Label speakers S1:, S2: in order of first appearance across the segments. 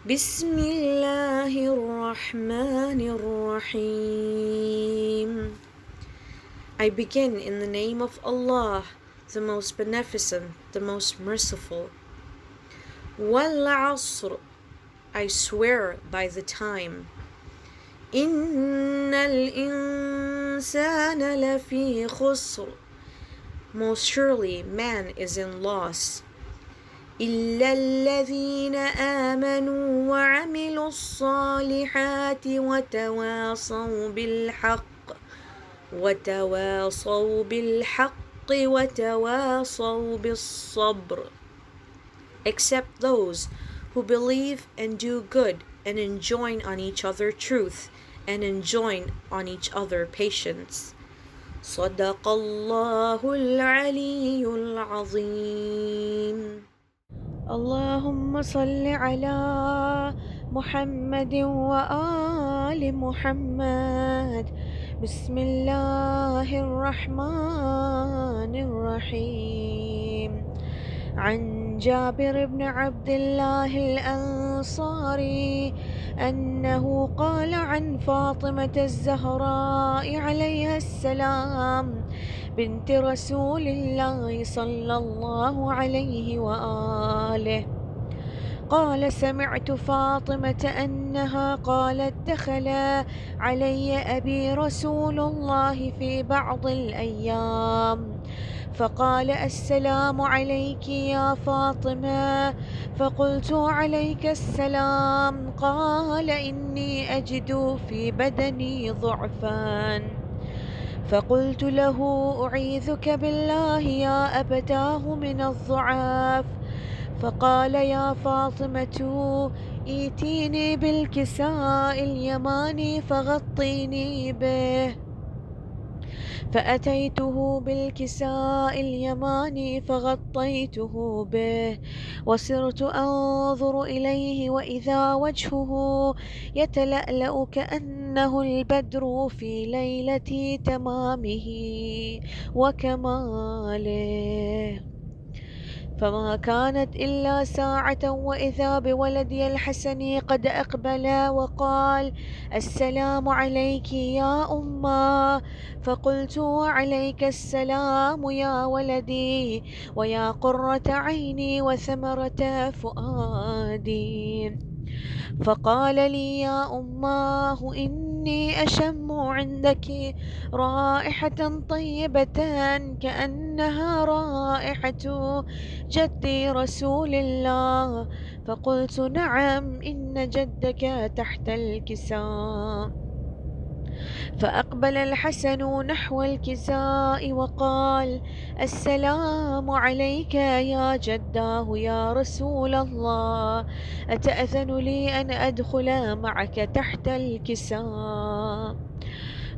S1: بسم الله الرحمن الرحيم. I begin in the name of Allah, the most beneficent, the most merciful. وَالْعَصْرِ, I swear by the time. إِنَّ الْإِنسَانَ لَفِي خُسْرٍ, most surely man is in loss. إِلَّا الَّذِينَ آمَنُوا وَعَمِلُوا الصَّالِحَاتِ وَتَوَاصَوْا بِالْحَقِّ وَتَوَاصَوْا بِالصَّبْرِ, except those who believe and do good and enjoin on each other truth and enjoin on each other patience. صدق الله العلي العظيم. اللهم صل على محمد وآل محمد. بسم الله الرحمن الرحيم. عن جابر بن عبد الله الأنصاري أنه قال عن فاطمة الزهراء عليها السلام بنت رسول الله صلى الله عليه وآله قال: سمعت فاطمة أنها قالت: دخل علي أبي رسول الله في بعض الأيام فقال: السلام عليك يا فاطمة. فقلت: عليك السلام. قال: إني أجد في بدني ضعفا. فقلت له: أعيذك بالله يا أبتاه من الضعاف. فقال: يا فاطمة، ائتيني بالكساء اليماني فغطيني به. فأتيته بالكساء اليماني فغطيته به، وصرت أنظر إليه وإذا وجهه يتلألأ كأنه البدر في ليلة تمامه وكماله. فما كانت إلا ساعة وإذا بولدي الحسن قد أقبل وقال: السلام عليك يا أمه. فقلت: وعليك السلام يا ولدي ويا قرة عيني وثمرة فؤادي. فقال لي: يا أماه، إني أشم عندك رائحة طيبة كأنها رائحة جدي رسول الله. فقلت: نعم، إن جدك تحت الكساء. فأقبل الحسن نحو الكساء وقال: السلام عليك يا جداه يا رسول الله، أتأذن لي أن أدخل معك تحت الكساء؟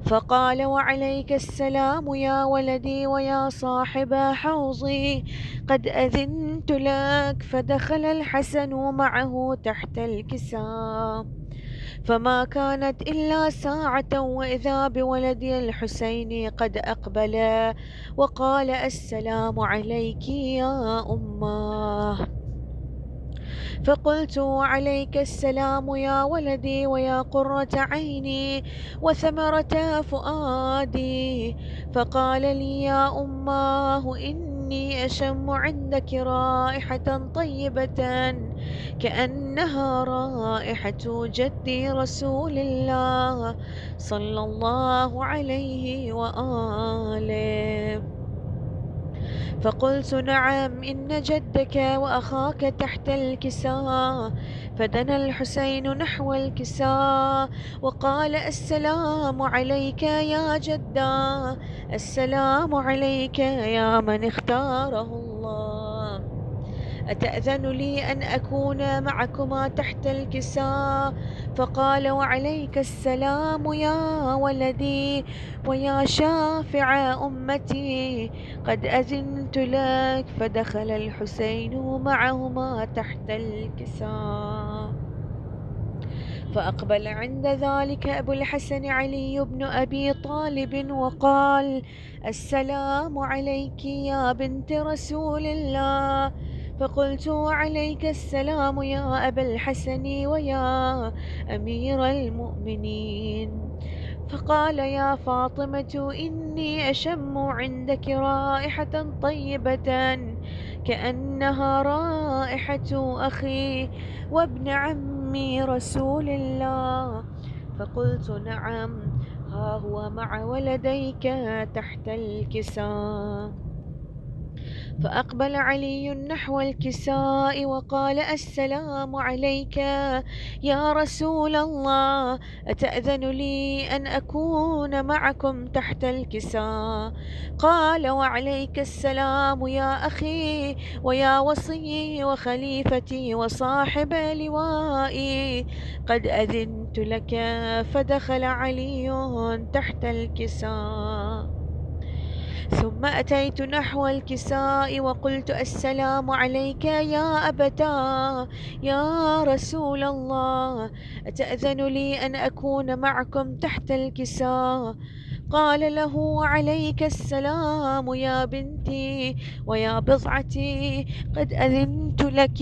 S1: فقال: وعليك السلام يا ولدي ويا صاحب حوضي، قد أذنت لك. فدخل الحسن معه تحت الكساء. فما كانت إلا ساعة وإذا بولدي الحسين قد أقبل وقال: السلام عليك يا أماه. فقلت: وعليك السلام يا ولدي ويا قرة عيني وثمرة فؤادي. فقال لي: يا أماه، إني أشم عندك رائحة طيبة كأنها رائحة جدي رسول الله صلى الله عليه وآله. فقلت: نعم، إن جدك وأخاك تحت الكساء. فدنا الحسين نحو الكساء وقال: السلام عليك يا جدا، السلام عليك يا من اختاره الله، أتأذن لي أن أكون معكما تحت الكساء؟ فقال: وعليك السلام يا ولدي ويا شافع أمتي، قد أذنت لك. فدخل الحسين معهما تحت الكساء. فأقبل عند ذلك أبو الحسن علي بن أبي طالب وقال: السلام عليك يا بنت رسول الله. فقلت وعليك السلام يا أبا الحسن ويا أمير المؤمنين. فقال يا فاطمة إني أشم عندك رائحة طيبة كأنها رائحة أخي وابن عمي رسول الله. فقلت نعم، ها هو مع ولديك تحت الكساء. فأقبل علي نحو الكساء وقال السلام عليك يا رسول الله، أتأذن لي أن أكون معكم تحت الكساء؟ قال وعليك السلام يا أخي ويا وصي وخليفتي وصاحب لوائي، قد أذنت لك. فدخل علي تحت الكساء. ثم أتيت نحو الكساء وقلت السلام عليك يا أبتاه يا رسول الله، أتأذن لي أن أكون معكم تحت الكساء؟ قال له وعليك السلام يا بنتي ويا بضعتي، قد أذنت لك.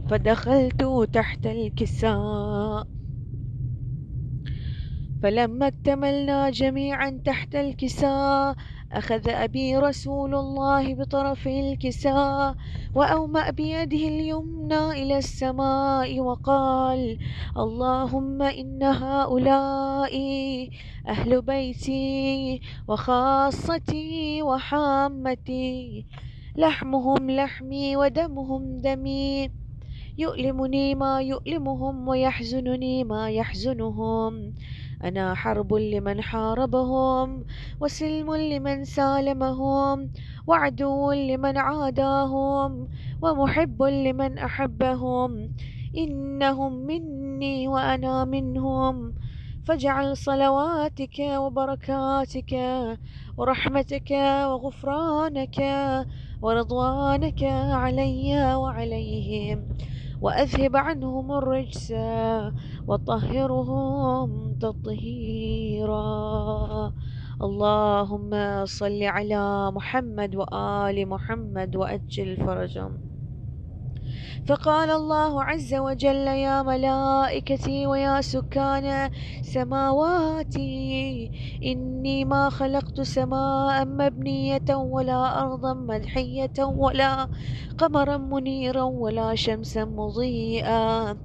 S1: فدخلت تحت الكساء. فلما اكتملنا جميعا تحت الكساء أخذ أبي رسول الله بطرف الكساء وأومأ بيده اليمنى إلى السماء وقال اللهم إن هؤلاء أهل بيتي وخاصتي وحامتي، لحمهم لحمي ودمهم دمي، يؤلمني ما يؤلمهم ويحزنني ما يحزنهم، أنا حرب لمن حاربهم وسلم لمن سالمهم وعدو لمن عاداهم ومحب لمن أحبهم، إنهم مني وأنا منهم، فاجعل صلواتك وبركاتك ورحمتك وغفرانك ورضوانك علي وعليهم، وأذهب عنهم الرجس وطهرهم تطهيرا. اللهم صل على محمد وآل محمد وأجل فرجهم. فقال الله عز وجل يا ملائكتي ويا سكان سماواتي، إني ما خلقت سماء مبنية ولا أرضا مدحية ولا قمرا منيرا ولا شمسا مضيئا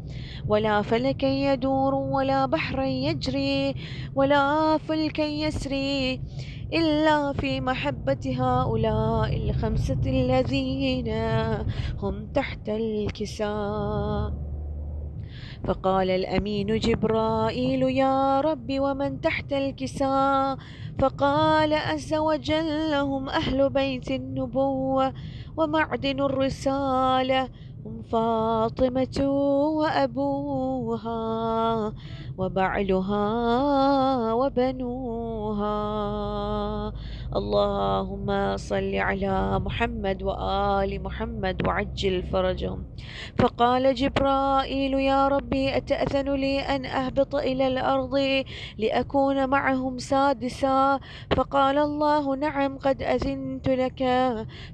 S1: ولا فلكا يدور ولا بحرا يجري ولا فلكا يسري إلا في محبة هؤلاء الخمسة الذين هم تحت الكساء. فقال الأمين جبرائيل يا رب ومن تحت الكساء؟ فقال عز وجل هم أهل بيت النبوة ومعدن الرسالة، هم فاطمة وأبوها وبعلها وبنوها. اللهم صل على محمد وآل محمد وعجل فرجهم. فقال جبرائيل يا ربي أتأذن لي أن أهبط إلى الأرض لأكون معهم سادسا؟ فقال الله نعم قد أذنت لك.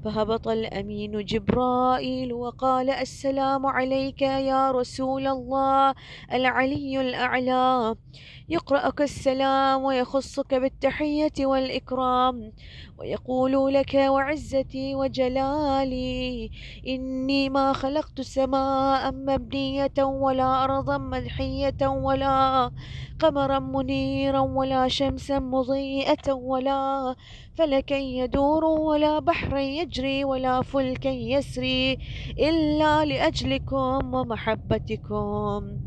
S1: فهبط الأمين جبرائيل وقال السلام عليك يا رسول الله العلي الأعلى، يقرأك السلام ويخصك بالتحية والإكرام ويقول لك وعزتي وجلالي إني ما خلقت سماء مبنية ولا أرضا مدحية ولا قمرا منيرا ولا شمسا مضيئة ولا فلكا يدور ولا بحرا يجري ولا فلكا يسري إلا لأجلكم ومحبتكم،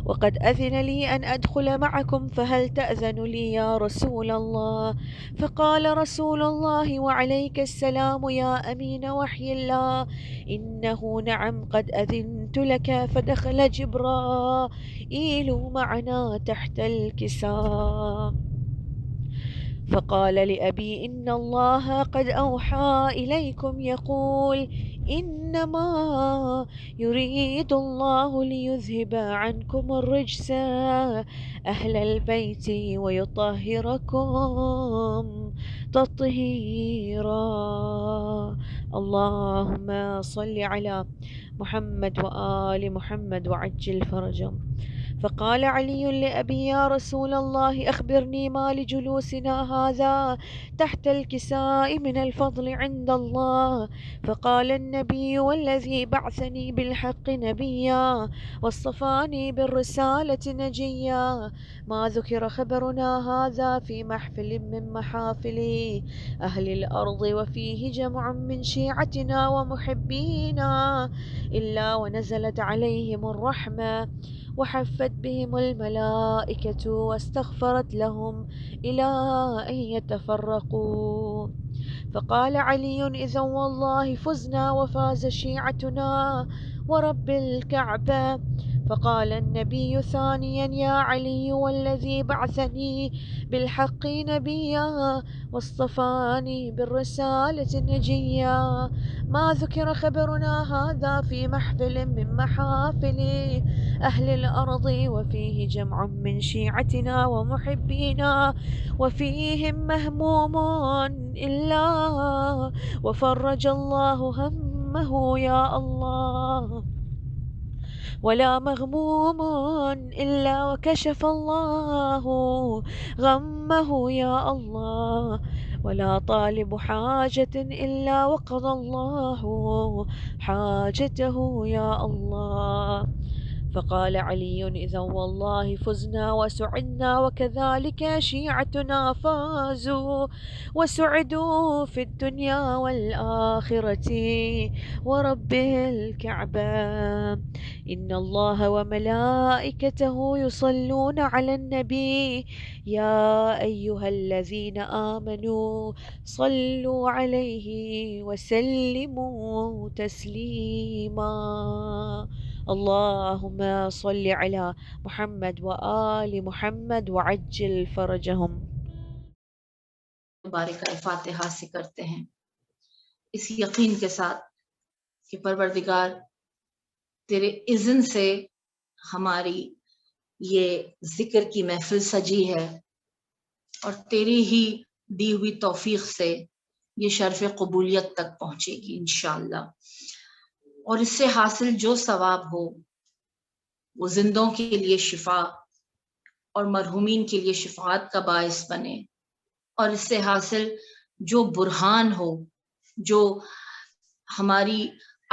S1: وقد أذن لي أن أدخل معكم، فهل تأذن لي يا رسول الله؟ فقال رسول الله وعليك السلام يا أمين وحي الله، إنه نعم قد أذنت لك. فدخل جبرائيل معنا تحت الكساء. فقال لأبي إن الله قد أوحى إليكم يقول إنما يريد الله ليذهب عنكم الرجس أهل البيت ويطهركم تطهيرا. اللهم صل على محمد وآل محمد وعجل فرجهم. فقال علي لأبي: يا رسول الله، أخبرني ما لجلوسنا هذا تحت الكساء من الفضل عند الله. فقال النبي: والذي بعثني بالحق نبيا واصطفاني بالرسالة نجيا، ما ذكر خبرنا هذا في محفل من محافل أهل الأرض وفيه جمع من شيعتنا ومحبينا إلا ونزلت عليهم الرحمة وحفت بهم الملائكة واستغفرت لهم إلى أن يتفرقوا. فقال علي: إذا والله فزنا وفاز شيعتنا ورب الكعبة. فقال النبي ثانيا: يا علي، والذي بعثني بالحق نبيا واصطفاني بالرسالة نجيا، ما ذكر خبرنا هذا في محفل من محافل أهل الأرض وفيه جمع من شيعتنا ومحبينا وفيهم مهموم إلا وفرج الله همه يا الله، ولا مغموم إلا وكشف الله غمه يا الله، ولا طالب حاجة إلا وقضى الله حاجته يا الله. فقال علي: إذا والله فزنا وسعدنا وكذلك شيعتنا فازوا وسعدوا في الدنيا والآخرة ورب الكعبة. إن الله وملائكته يصلون على النبي يا أيها الذين آمنوا صلوا عليه وسلموا تسليما. اللهم صل على محمد وآل محمد وعجل فرجهم.
S2: مبارک الفاتحہ سے کرتے ہیں اس یقین کے ساتھ کہ پروردگار تیرے اذن سے ہماری یہ ذکر کی محفل سجی ہے اور تیری ہی دی ہوئی توفیق سے یہ شرف قبولیت تک پہنچے گی انشاءاللہ، اور اس سے حاصل جو ثواب ہو وہ زندوں کے لیے شفا اور مرحومین کے لیے شفاعت کا باعث بنے، اور اس سے حاصل جو برہان ہو، جو ہماری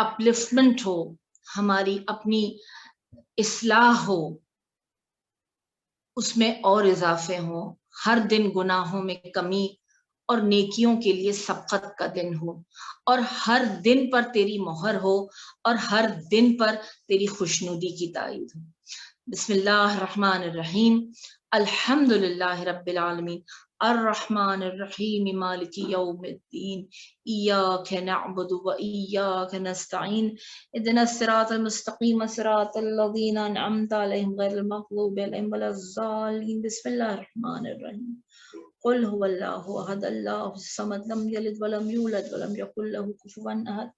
S2: اپلفٹمنٹ ہو، ہماری اپنی اصلاح ہو، اس میں اور اضافے ہوں، ہر دن گناہوں میں کمی اور نیکیوں کے لیے سبقت کا دن ہو، اور ہر دن پر تیری مہر ہو، اور ہر دن پر تیری خوشنودی کی تائید ہو۔ بسم اللہ الرحمن الرحیم، الحمد للہ رب العالمین، الرحمن الرحیم، مالک یوم الدین، ایاک نعبد و ایاک نستعین، اهدنا الصراط المستقیم صراط الذین انعمت علیہم غیر المغضوب علیہم ولا الضالین۔ بسم اللہ الرحمن الرحیم، قل هو اللہ احد اللہ الصمد لم یلد ولم یولد ولم یکن له کفوا احد۔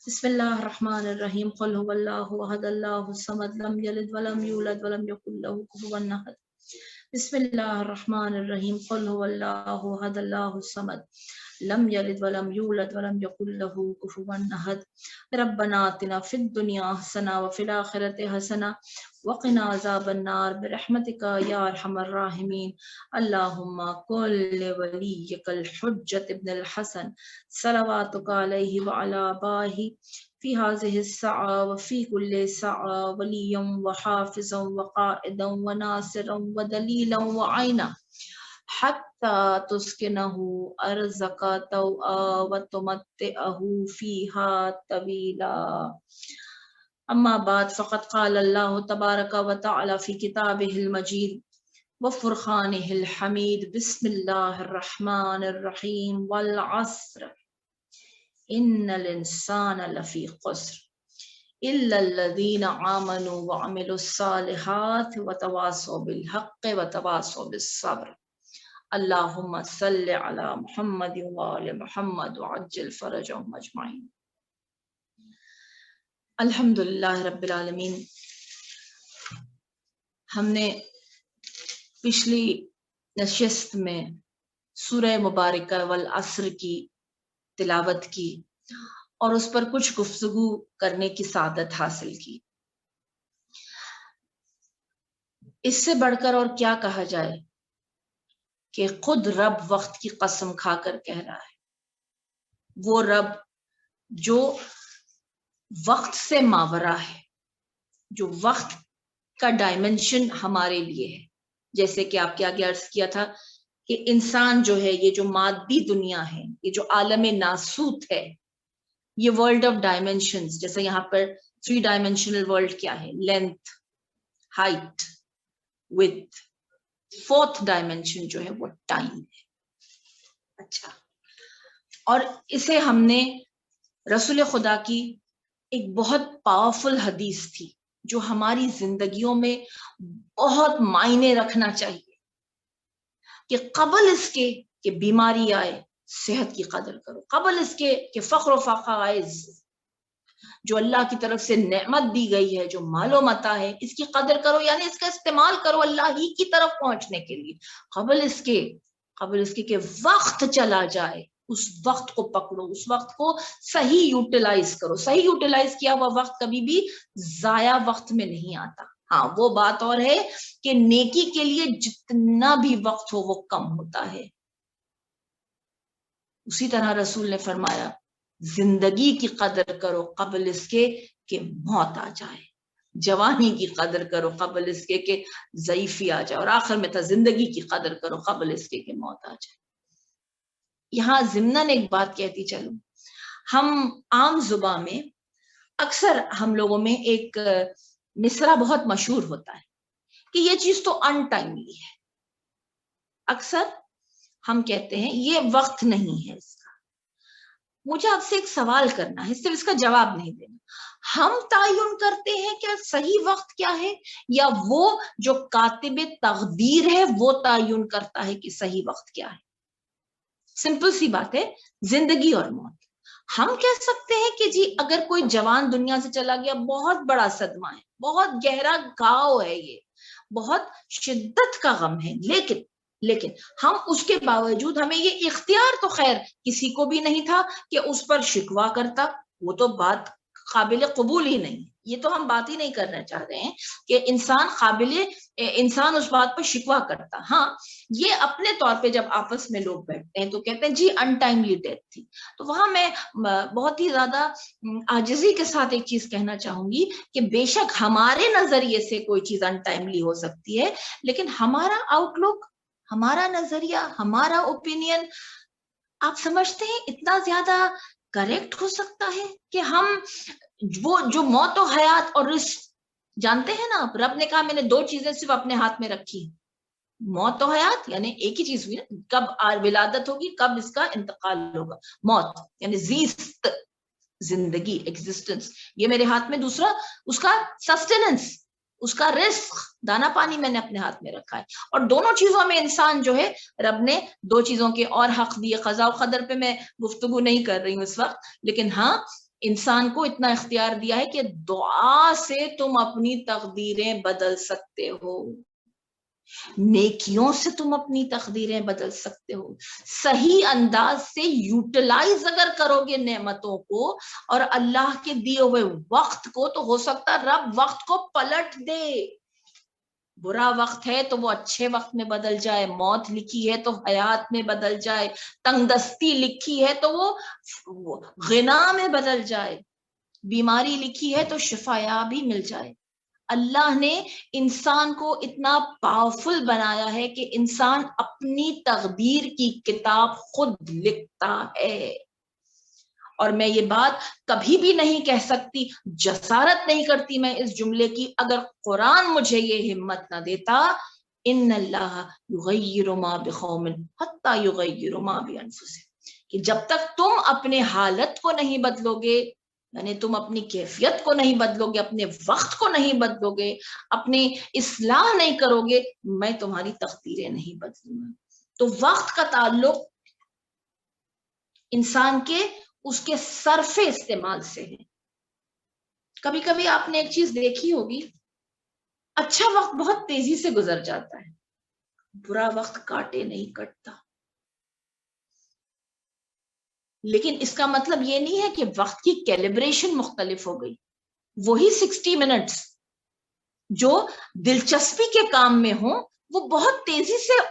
S2: بسم اللہ الرحمن الرحیم، قل هو اللہ احد اللہ الصمد لم یلد ولم یولد ولم یکن له کفوا احد۔ بسم اللہ الرحمن الرحیم، قل هو اللہ احد اللہ الصمد لم یلد ولم یولد ولم یکن له کفوا احد۔ ربنا آتنا فی الدنیا حسنہ وفی الآخرۃ حسنہ وقنا عذاب النار برحمتک یا ارحم الراحمین۔ اللہم کن لولیک الحجۃ ابن الحسن صلواتک علیہ وعلی آبائہ فی هذه الساعة وفی کل ساعة ولیا وحافظا وقائدا وناصرا ودلیلا وعینا حتی تسکنہ ارضک طوعا وتمتعہ فیہا طویلا۔ اما بعد فقد قال اللہ تبارک وتعالی فی کتابہ المجید وفرقانہ الحمید، بسم اللہ الرحمن الرحیم، والعصر ان الانسان لفی خسر الا الذین آمنوا وعملوا الصالحات وتواصوا بالحق وتواصوا بالصبر۔ اللہم صل علی محمد وآل محمد وعجل فرجهم اجمعین۔ الحمدللہ رب العالمین، ہم نے پچھلی نشست میں سورہ مبارکہ والعصر کی تلاوت کی اور اس پر کچھ گفتگو کرنے کی سعادت حاصل کی. اس سے بڑھ کر اور کیا کہا جائے کہ خود رب وقت کی قسم کھا کر کہہ رہا ہے، وہ رب جو وقت سے ماورا ہے، جو وقت کا ڈائمنشن ہمارے لیے ہے. جیسے کہ آپ کے آگے عرض کیا تھا کہ انسان جو ہے، یہ جو مادی دنیا ہے، یہ جو عالم ناسوت ہے، یہ ورلڈ آف ڈائمنشنز، جیسے یہاں پر 3 ڈائمنشنل ورلڈ کیا ہے، length, height, width. 4th dimension جو ہے وہ ٹائم ہے. اچھا، اور اسے ہم نے رسول خدا کی ایک بہت پاورفل حدیث تھی جو ہماری زندگیوں میں بہت معنی رکھنا چاہیے، کہ قبل اس کے کہ بیماری آئے صحت کی قدر کرو، قبل اس کے کہ فقر و فاقہ آئے، جو اللہ کی طرف سے نعمت دی گئی ہے، جو مال و متاع ہے، اس کی قدر کرو، یعنی اس کا استعمال کرو اللہ ہی کی طرف پہنچنے کے لیے. قبل اس کے کہ وقت چلا جائے، اس وقت کو پکڑو، اس وقت کو صحیح یوٹیلائز کرو. صحیح یوٹیلائز کیا ہوا وقت کبھی بھی ضائع وقت میں نہیں آتا. ہاں، وہ بات اور ہے کہ نیکی کے لیے جتنا بھی وقت ہو وہ کم ہوتا ہے. اسی طرح رسول نے فرمایا زندگی کی قدر کرو قبل اس کے کہ موت آ جائے، جوانی کی قدر کرو قبل اس کے کہ ضعیفی آ جائے، اور آخر میں تھا زندگی کی قدر کرو قبل اس کے کہ موت آ جائے. یہاں ضمناً ایک بات کہتی چلوں، ہم عام زبان میں اکثر ہم لوگوں میں ایک مصرع بہت مشہور ہوتا ہے کہ یہ چیز تو ان ٹائملی ہے. اکثر ہم کہتے ہیں یہ وقت نہیں ہے اس کا. مجھے آپ سے ایک سوال کرنا ہے، صرف اس کا جواب نہیں دینا. ہم تعین کرتے ہیں کہ صحیح وقت کیا ہے، یا وہ جو کاتب تقدیر ہے وہ تعین کرتا ہے کہ صحیح وقت کیا ہے؟ سمپل سی بات ہے، زندگی اور موت. ہم کہہ سکتے ہیں کہ جی اگر کوئی جوان دنیا سے چلا گیا، بہت بڑا صدمہ ہے، بہت گہرا گھاؤ ہے، یہ بہت شدت کا غم ہے، لیکن ہم اس کے باوجود ہمیں یہ اختیار تو خیر کسی کو بھی نہیں تھا کہ اس پر شکوہ کرتا. وہ تو بات قابل قبول ہی نہیں. یہ تو ہم بات ہی نہیں کرنا چاہ رہے ہیں کہ انسان اس بات پر شکوہ کرتا. ہاں، یہ اپنے طور پہ جب آپس میں لوگ بیٹھتے ہیں تو کہتے ہیں جی ان ٹائملی ڈیتھ تھی. تو وہاں میں بہت ہی زیادہ عاجزی کے ساتھ ایک چیز کہنا چاہوں گی کہ بے شک ہمارے نظریے سے کوئی چیز ان ٹائملی ہو سکتی ہے، لیکن ہمارا آؤٹ لک، ہمارا نظریہ، ہمارا اوپینین، آپ سمجھتے ہیں اتنا زیادہ کریکٹ ہو سکتا ہے کہ ہم وہ جو موت و حیات اور رزق جانتے ہیں نا، رب نے کہا میں نے 2 چیزیں صرف اپنے ہاتھ میں رکھی، موت و حیات یعنی ایک ہی چیز ہوئی نا، کب ولادت ہوگی، کب اس کا انتقال ہوگا. موت یعنی زیست، زندگی، ایگزسٹنس، یہ میرے ہاتھ میں. دوسرا اس کا سسٹیننس، اس کا رزق، دانا پانی میں نے اپنے ہاتھ میں رکھا ہے. اور دونوں چیزوں میں انسان جو ہے، رب نے 2 چیزوں کے اور حق دیے. قضاء و قدر پہ میں گفتگو نہیں کر رہی ہوں اس وقت، لیکن ہاں انسان کو اتنا اختیار دیا ہے کہ دعا سے تم اپنی تقدیریں بدل سکتے ہو، نیکیوں سے تم اپنی تقدیریں بدل سکتے ہو. صحیح انداز سے یوٹیلائز اگر کرو گے نعمتوں کو اور اللہ کے دیے ہوئے وقت کو، تو ہو سکتا ہے رب وقت کو پلٹ دے. برا وقت ہے تو وہ اچھے وقت میں بدل جائے، موت لکھی ہے تو حیات میں بدل جائے، تنگ دستی لکھی ہے تو وہ غنا میں بدل جائے، بیماری لکھی ہے تو شفا یابی مل جائے. اللہ نے انسان کو اتنا پاورفل بنایا ہے کہ انسان اپنی تقدیر کی کتاب خود لکھتا ہے. اور میں یہ بات کبھی بھی نہیں کہہ سکتی، جسارت نہیں کرتی میں اس جملے کی، اگر قرآن مجھے یہ ہمت نہ دیتا، ان اللہ یغیر ما بقوم حتی یغیروا ما بانفسہم، کہ جب تک تم اپنے حالت کو نہیں بدلو گے، یعنی تم اپنی کیفیت کو نہیں بدلو گے، اپنے وقت کو نہیں بدلو گے، اپنی اصلاح نہیں کرو گے، میں تمہاری تقدیریں نہیں بدلوں گا. تو وقت کا تعلق انسان کے اس کے صرف استعمال سے ہے. کبھی کبھی آپ نے ایک چیز دیکھی ہوگی، اچھا وقت بہت تیزی سے گزر جاتا ہے، برا وقت کاٹے نہیں کٹتا. لیکن اس کا مطلب یہ نہیں ہے کہ وقت کی کیلیبریشن مختلف ہو گئی. وہی 60 منٹس جو دلچسپی کے کام میں ہوں وہ بہت تیزی سے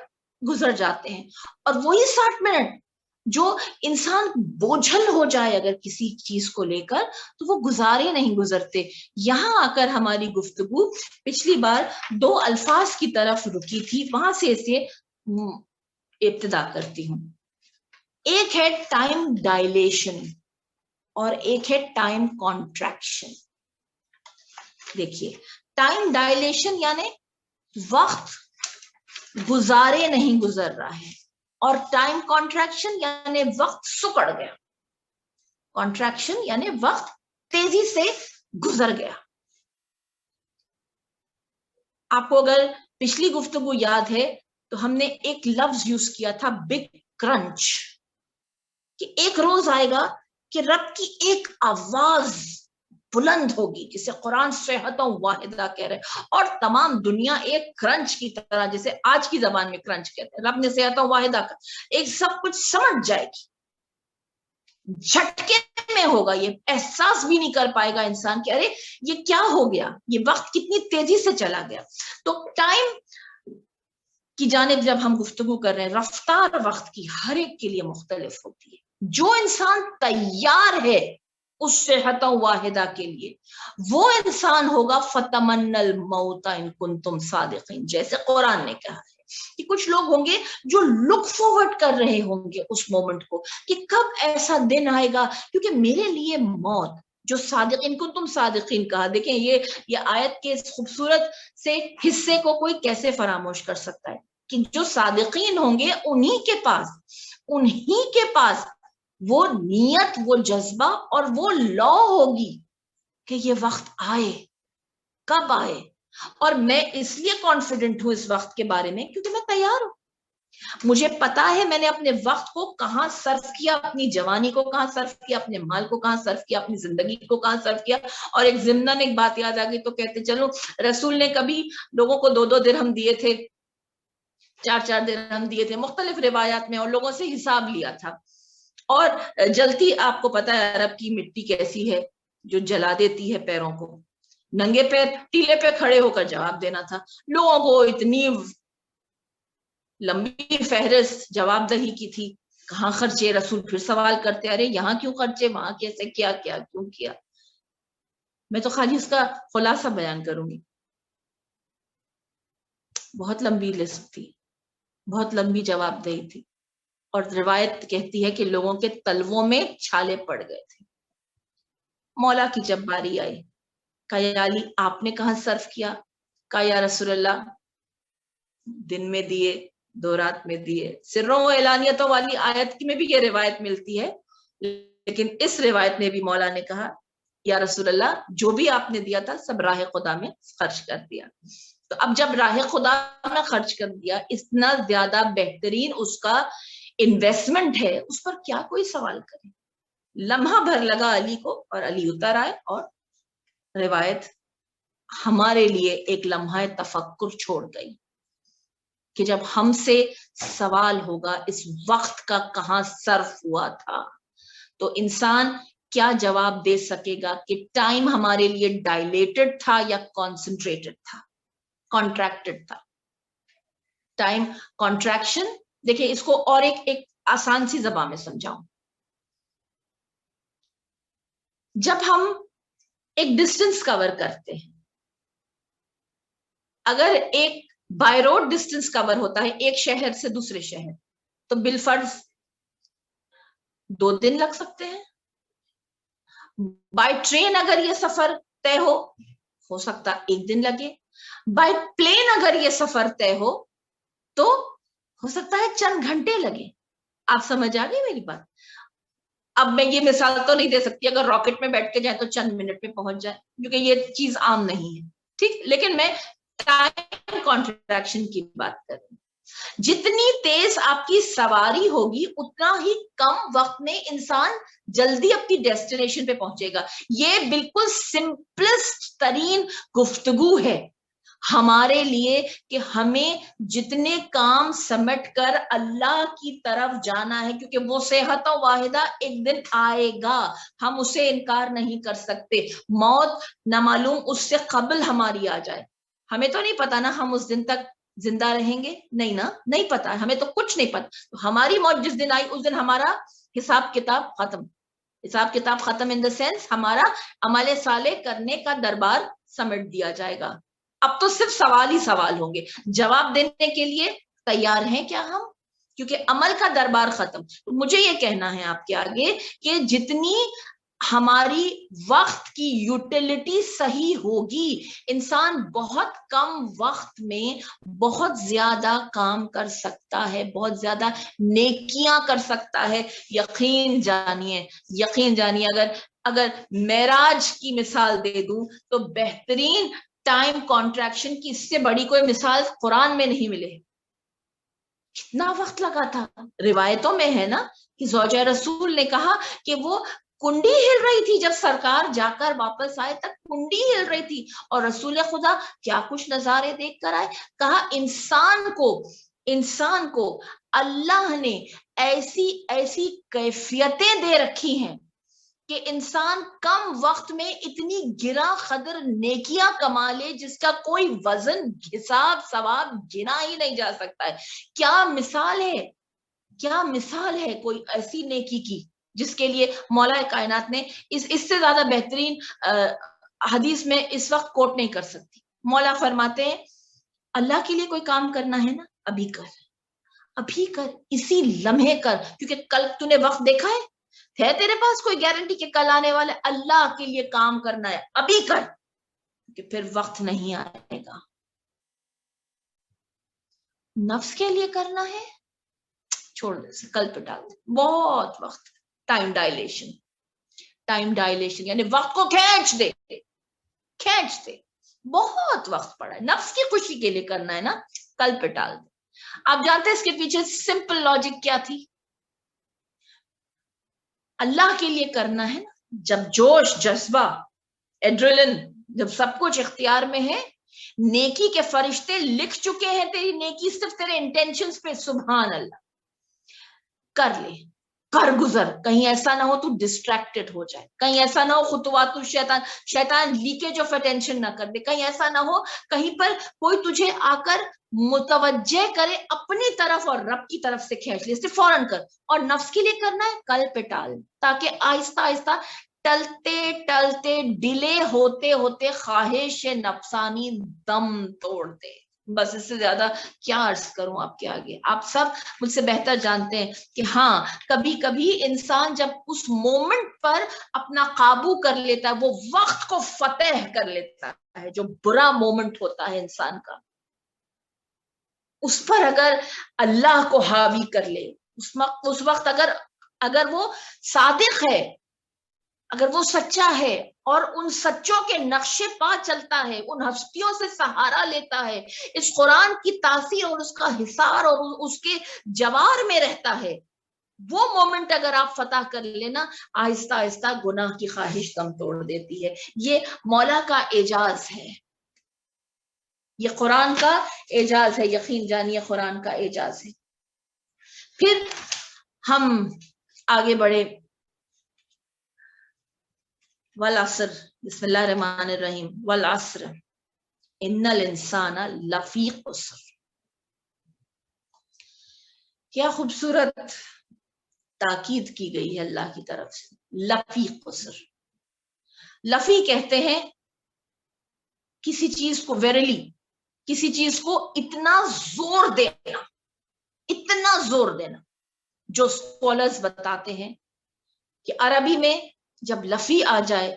S2: گزر جاتے ہیں, اور وہی 60 منٹ جو انسان بوجھل ہو جائے اگر کسی چیز کو لے کر تو وہ گزارے نہیں گزرتے. یہاں آ کر ہماری گفتگو پچھلی بار 2 الفاظ کی طرف رکی تھی, وہاں سے اسے ابتدا کرتی ہوں. ایک ہے ٹائم ڈائلیشن اور ایک ہے ٹائم کانٹریکشن. دیکھیے, ٹائم ڈائلیشن یعنی وقت گزارے نہیں گزر رہا ہے, اور ٹائم کانٹریکشن یعنی وقت سکڑ گیا. کانٹریکشن یعنی وقت تیزی سے گزر گیا. آپ کو اگر پچھلی گفتگو یاد ہے تو ہم نے ایک لفظ یوز کیا تھا بگ کرنچ, کہ ایک روز آئے گا کہ رب کی ایک آواز بلند ہوگی جسے قرآن صیحتوں واحدہ کہہ رہے, اور تمام دنیا ایک کرنچ کی طرح, جسے آج کی زبان میں کرنچ کہتے ہیں, رب نے صیحتوں واحدہ کا ایک سب کچھ سمجھ جائے گی, جھٹکے میں ہوگا, یہ احساس بھی نہیں کر پائے گا انسان کہ ارے یہ کیا ہو گیا, یہ وقت کتنی تیزی سے چلا گیا. تو ٹائم کی جانب جب ہم گفتگو کر رہے ہیں, رفتار وقت کی ہر ایک کے لیے مختلف ہوتی ہے. جو انسان تیار ہے اس صحت واحدہ کے لیے, وہ انسان ہوگا فتمن الموت ان کنتم صادقین, جیسے قرآن نے کہا ہے کہ کچھ لوگ ہوں گے جو لک فارورڈ کر رہے ہوں گے اس مومنٹ کو کہ کب ایسا دن آئے گا, کیونکہ میرے لیے موت, جو صادقین کو تم صادقین کہا. دیکھیں یہ آیت کے خوبصورت سے حصے کو کوئی کیسے فراموش کر سکتا ہے کہ جو صادقین ہوں گے انہی کے پاس وہ نیت, وہ جذبہ اور وہ لا ہوگی کہ یہ وقت آئے, کب آئے. اور میں اس لیے کانفیڈنٹ ہوں اس وقت کے بارے میں کیونکہ میں تیار ہوں. مجھے پتا ہے میں نے اپنے وقت کو کہاں صرف کیا, اپنی جوانی کو کہاں صرف کیا, اپنے مال کو کہاں صرف کیا, اپنی زندگی کو کہاں صرف کیا. اور ایک ضمناً ایک بات یاد آ گئی تو کہتے چلو, رسول نے کبھی لوگوں کو 2 درہم دیے تھے, 4 درہم دیے تھے مختلف روایات میں, اور لوگوں سے حساب لیا تھا. اور جلتی, آپ کو پتا ہے عرب کی مٹی کیسی ہے جو جلا دیتی ہے پیروں کو, ننگے پیر ٹیلے پہ کھڑے ہو کر جواب دینا تھا. لوگوں کو اتنی لمبی فہرست جواب دہی کی تھی, کہاں خرچے. رسول پھر سوال کرتے, ارے یہاں کیوں خرچے, وہاں کیسے, کیا کیوں کیا. میں تو خالی اس کا خلاصہ بیان کروں گی. بہت لمبی لسٹ تھی, بہت لمبی جواب دہی تھی, اور روایت کہتی ہے کہ لوگوں کے تلووں میں چھالے پڑ گئے تھے. مولا کی جب باری آئی, کہا یا علی آپ نے کہاں صرف کیا, کہا یا رسول اللہ دن میں دیے, 2 رات میں دیے. سروں و اعلانیتوں والی آیت میں بھی یہ روایت ملتی ہے, لیکن اس روایت میں بھی مولا نے کہا یا رسول اللہ جو بھی آپ نے دیا تھا سب راہ خدا میں خرچ کر دیا. تو اب جب راہ خدا میں خرچ کر دیا, اتنا زیادہ بہترین اس کا انویسٹمنٹ ہے, اس پر کیا کوئی سوال کرے. لمحہ بھر لگا علی کو, اور علی اتر آئے, اور روایت ہمارے لیے ایک لمحہ تفکر چھوڑ گئی کہ جب ہم سے سوال ہوگا اس وقت کا کہاں صرف ہوا تھا, تو انسان کیا جواب دے سکے گا کہ ٹائم ہمارے لیے ڈائلیٹڈ تھا یا کانسنٹریٹڈ تھا, کانٹریکٹڈ تھا. ٹائم کانٹریکشن, دیکھیں اس کو اور ایک آسان سی زبان میں سمجھاؤں. جب ہم ایک ڈسٹینس کور کرتے ہیں, اگر ایک بائی روڈ ڈسٹینس کور ہوتا ہے ایک شہر سے دوسرے شہر, تو بالفرض 2 دن لگ سکتے ہیں. بائی ٹرین اگر یہ سفر طے ہو سکتا 1 دن لگے. بائی پلین اگر یہ سفر طے تو ہو سکتا ہے چند گھنٹے لگے. آپ سمجھ آ گئی میری بات. اب میں یہ مثال تو نہیں دے سکتی اگر راکٹ میں بیٹھ کے جائے تو چند منٹ میں پہنچ جائے, کیونکہ یہ چیز عام نہیں ہے, ٹھیک. لیکن میں ٹائم کانٹریکشن کی بات کر رہی ہوں. جتنی تیز آپ کی سواری ہوگی اتنا ہی کم وقت میں انسان جلدی اپنی ڈیسٹینیشن پہ پہنچے گا. یہ بالکل سمپلسٹ ترین گفتگو ہے. ہمارے لیے کہ ہمیں جتنے کام سمیٹ کر اللہ کی طرف جانا ہے، کیونکہ وہ صحت و واحدہ ایک دن آئے گا، ہم اسے انکار نہیں کر سکتے. موت نہ معلوم اس سے قبل ہماری آ جائے، ہمیں تو نہیں پتا نا ہم اس دن تک زندہ رہیں گے، نہیں نا، نہیں پتا، ہمیں تو کچھ نہیں پتا. ہماری موت جس دن آئی اس دن ہمارا حساب کتاب ختم. حساب کتاب ختم ان دا سینس ہمارا عمل صالح کرنے کا دربار سمیٹ دیا جائے گا. اب تو صرف سوال ہی سوال ہوں گے، جواب دینے کے لیے تیار ہیں کیا ہم؟ کیونکہ عمل کا دربار ختم. مجھے یہ کہنا ہے آپ کے آگے کہ جتنی ہماری وقت کی یوٹیلٹی صحیح ہوگی، انسان بہت کم وقت میں بہت زیادہ کام کر سکتا ہے، بہت زیادہ نیکیاں کر سکتا ہے. یقین جانیے، یقین جانیے، اگر معراج کی مثال دے دوں تو بہترین ٹائم کانٹریکشن کی اس سے بڑی کوئی مثال قرآن میں نہیں ملے. کتنا وقت لگا تھا، روایتوں میں ہے نا کہ زوجہ رسول نے کہا کہ وہ کنڈی ہل رہی تھی، جب سرکار جا کر واپس آئے تک کنڈی ہل رہی تھی، اور رسول خدا کیا کچھ نظارے دیکھ کر آئے. کہا انسان کو اللہ نے ایسی ایسی کیفیتیں دے رکھی ہیں کہ انسان کم وقت میں اتنی گرا قدر نیکیاں کما لے جس کا کوئی وزن، حساب، ثواب گنا ہی نہیں جا سکتا ہے. کیا مثال ہے، کیا مثال ہے کوئی ایسی نیکی کی جس کے لیے مولا کائنات نے اس سے زیادہ بہترین حدیث میں اس وقت کوٹ نہیں کر سکتی. مولا فرماتے ہیں اللہ کے لیے کوئی کام کرنا ہے نا، ابھی کر، ابھی کر، اسی لمحے کر، کیونکہ کل تو نے وقت دیکھا ہے تیرے پاس کوئی گارنٹی کہ کل آنے والے؟ اللہ کے لیے کام کرنا ہے ابھی کر، کہ پھر وقت نہیں آئے گا. نفس کے لیے کرنا ہے چھوڑ دے، کل پہ ڈال دے. بہت وقت، ٹائم ڈائلیشن، ٹائم ڈائلیشن یعنی وقت کو کھینچ دے، کھینچ دے. بہت وقت پڑا ہے، نفس کی خوشی کے لیے کرنا ہے نا، کل پہ ڈال دے. آپ جانتے ہیں اس کے پیچھے سمپل لاجک کیا تھی؟ اللہ کے لیے کرنا ہے نا، جب جوش، جذبہ، ایڈریلن، جب سب کچھ اختیار میں ہے، نیکی کے فرشتے لکھ چکے ہیں تیری نیکی صرف تیرے انٹینشنز پہ، سبحان اللہ، کر لے، کر گزر. کہیں ایسا نہ ہو تو ڈسٹریکٹڈ ہو جائے، کہیں ایسا نہ ہو خطوات شیطان لیکیج آف اٹینشن نہ کر دے، کہیں ایسا نہ ہو کہیں پر کوئی تجھے آ کر متوجہ کرے اپنی طرف اور رب کی طرف سے کھینچ لے، اس سے فوراً کر. اور نفس کے لیے کرنا ہے کل پہ ٹال، تاکہ آہستہ آہستہ ٹلتے ٹلتے ڈیلے ہوتے ہوتے خواہش نفسانی دم توڑ دے. بس اس سے زیادہ کیا عرض کروں آپ کے آگے. آپ سب مجھ سے بہتر جانتے ہیں کہ ہاں کبھی کبھی انسان جب اس مومنٹ پر اپنا قابو کر لیتا ہے، وہ وقت کو فتح کر لیتا ہے، جو برا مومنٹ ہوتا ہے انسان کا، اس پر اگر اللہ کو حاوی کر لے، اس وقت اگر وہ صادق ہے، اگر وہ سچا ہے اور ان سچوں کے نقشے پا چلتا ہے، ان ہستیوں سے سہارا لیتا ہے، اس قرآن کی تاثیر اور اس کا حصار اور اس کے جوار میں رہتا ہے، وہ مومنٹ اگر آپ فتح کر لینا، آہستہ آہستہ گناہ کی خواہش دم توڑ دیتی ہے. یہ مولا کا اعجاز ہے، یہ قرآن کا اعجاز ہے، یقین جانیے قرآن کا اعجاز ہے. پھر ہم آگے بڑھے، والعصر، بسم اللہ الرحمن الرحیم، والعصر ان الانسان لفی خسر. کیا خوبصورت تاکید کی گئی ہے اللہ کی طرف سے، لفی خسر. لفی کہتے ہیں کسی چیز کو ویرلی، کسی چیز کو اتنا زور دینا، اتنا زور دینا. جو اسکالرز بتاتے ہیں کہ عربی میں جب لفی آ جائے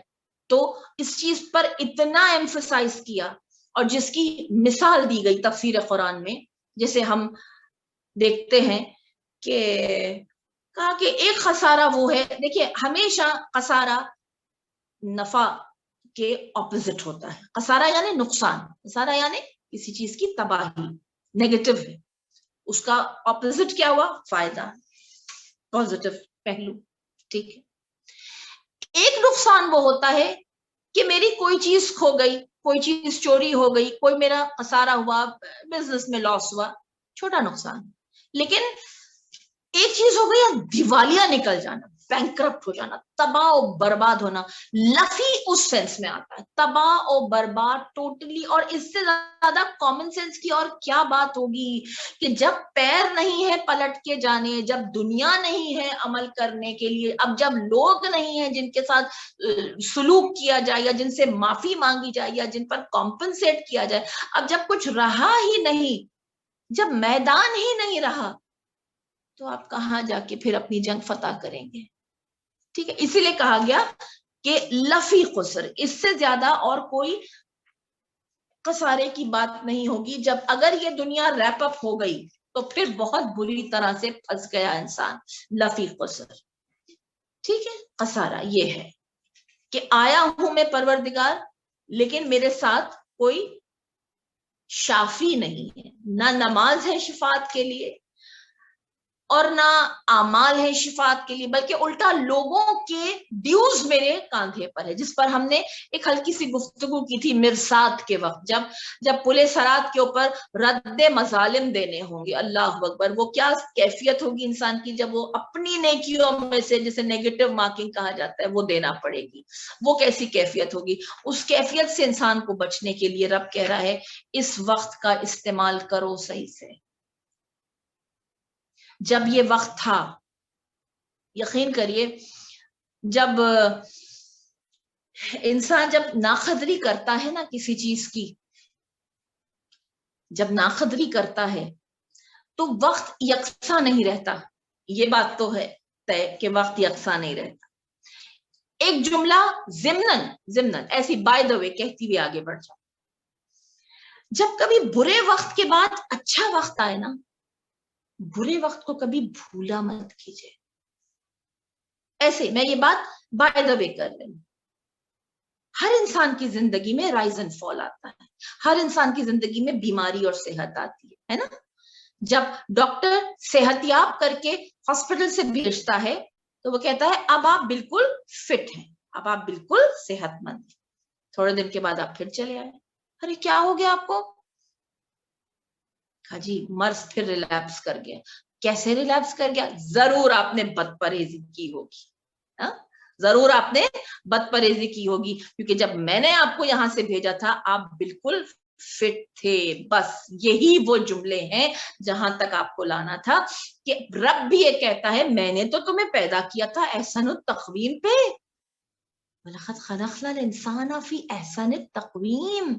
S2: تو اس چیز پر اتنا ایمفسائز کیا، اور جس کی مثال دی گئی تفسیر قرآن میں، جیسے ہم دیکھتے ہیں کہ کہا کہ ایک خسارہ وہ ہے، دیکھیے ہمیشہ خسارہ نفع کے اپوزٹ ہوتا ہے. خسارہ یعنی نقصان، خسارہ یعنی کسی چیز کی تباہی، نیگیٹو ہے. اس کا اپوزٹ کیا ہوا؟ فائدہ، پازیٹو پہلو. ٹھیک ہے. ایک نقصان وہ ہوتا ہے کہ میری کوئی چیز کھو گئی، کوئی چیز چوری ہو گئی, کوئی میرا خسارہ ہوا, بزنس میں لاس ہوا, چھوٹا نقصان. لیکن ایک چیز ہو گئی دیوالیہ نکل جانا, بینکرپٹ ہو جانا, تباہ و برباد ہونا. لفی اس سینس میں آتا ہے, تباہ و برباد ٹوٹلی. اور اس سے زیادہ کامن سینس کی اور کیا بات ہوگی کہ جب پیر نہیں ہے پلٹ کے جانے, جب دنیا نہیں ہے عمل کرنے کے لیے, اب جب لوگ نہیں ہیں جن کے ساتھ سلوک کیا جائے یا جن سے معافی مانگی جائے یا جن پر کمپنسیٹ کیا جائے, اب جب کچھ رہا ہی نہیں, جب میدان ہی نہیں رہا, تو آپ کہاں جا کے پھر اپنی جنگ فتح کریں گے. ٹھیک ہے, اسی لیے کہا گیا کہ لفی خسر, اس سے زیادہ اور کوئی خسارے کی بات نہیں ہوگی. جب اگر یہ دنیا ریپ اپ ہو گئی تو پھر بہت بری طرح سے پھنس گیا انسان, لفی خسر. ٹھیک ہے, خسارہ یہ ہے کہ آیا ہوں میں پروردگار, لیکن میرے ساتھ کوئی شافی نہیں ہے, نہ نماز ہے شفاعت کے لیے اور نہ اعمال ہے شفاعت کے لیے, بلکہ الٹا لوگوں کے ڈیوز میرے کاندھے پر ہے, جس پر ہم نے ایک ہلکی سی گفتگو کی تھی مرصاد کے وقت, جب پلے سرات کے اوپر رد مظالم دینے ہوں گے. اللہ اکبر, وہ کیا کیفیت ہوگی انسان کی جب وہ اپنی نیکیوں میں سے, جسے نیگیٹو مارکنگ کہا جاتا ہے, وہ دینا پڑے گی. وہ کیسی کیفیت ہوگی؟ اس کیفیت سے انسان کو بچنے کے لیے رب کہہ رہا ہے اس وقت کا استعمال کرو صحیح سے. جب یہ وقت تھا, یقین کریے, جب انسان جب ناقدری کرتا ہے نا کسی چیز کی, جب ناقدری کرتا ہے تو وقت یکساں نہیں رہتا. یہ بات تو ہے طے کہ وقت یکساں نہیں رہتا. ایک جملہ ضمناً ایسی بائی دا وے کہتی ہوئی آگے بڑھ جاؤ. جب کبھی برے وقت کے بعد اچھا وقت آئے نا, برے وقت کو کبھی بھولا مت کیجیے. ایسے میں یہ بات بائی دا وے کر رہی ہوں. ہر انسان کی زندگی میں رائز اینڈ فال آتا ہے, ہر انسان کی زندگی میں بیماری اور صحت آتی ہے نا. جب ڈاکٹر صحت یاب کر کے ہاسپٹل سے بھیجتا ہے تو وہ کہتا ہے اب آپ بالکل فٹ ہیں, اب آپ بالکل صحت مند ہیں. تھوڑے دن کے بعد آپ پھر چلے آئے, ارے کیا ہو گیا آپ کو؟ کہا جی مرض پھر ریلیپس کر گیا. کیسے ریلیپس کر گیا؟ ضرور آپ نے بد پرہیزی کی ہوگی, ضرور آپ نے بد پرہیزی کی ہوگی, کیونکہ جب میں نے آپ کو یہاں سے بھیجا تھا آپ بالکل فٹ تھے. بس یہی وہ جملے ہیں جہاں تک آپ کو لانا تھا کہ رب بھی یہ کہتا ہے میں نے تو تمہیں پیدا کیا تھا احسن التقویم پہ, وَلَقَدْ خَلَقْنَا الْإِنسَانَ فِي أَحْسَنِ التَّقْوِيمِ,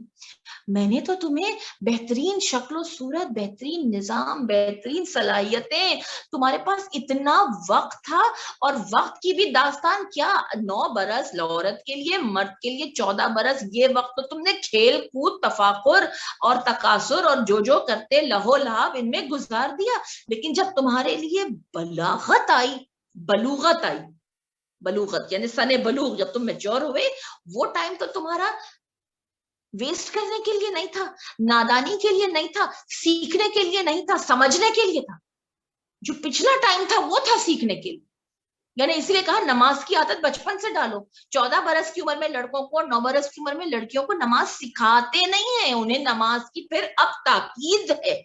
S2: میں نے تو تمہیں بہترین شکل و صورت, بہترین نظام, بہترین صلاحیتیں, تمہارے پاس اتنا وقت تھا. اور وقت کی بھی داستان کیا, 9 برس عورت کے لیے, مرد کے لیے 14 برس. یہ وقت تو تم نے کھیل کود, تفاخر اور تکاثر اور جو کرتے لہو لہاب ان میں گزار دیا. لیکن جب تمہارے لیے بلاغت آئی, بلوغت یعنی سن بلوغ, جب تم میچور ہوئے, وہ ٹائم تو تمہارا ویسٹ کرنے کے لیے نہیں تھا, نادانی کے لیے نہیں تھا, سیکھنے کے لیے نہیں تھا, سمجھنے کے لیے تھا. جو پچھلا ٹائم تھا وہ تھا سیکھنے کے لیے. یعنی اس لیے کہا نماز کی عادت بچپن سے ڈالو. 14 برس کی عمر میں لڑکوں کو, 9 برس کی عمر میں لڑکیوں کو نماز سکھاتے نہیں ہیں, انہیں نماز کی پھر اب تاکید ہے,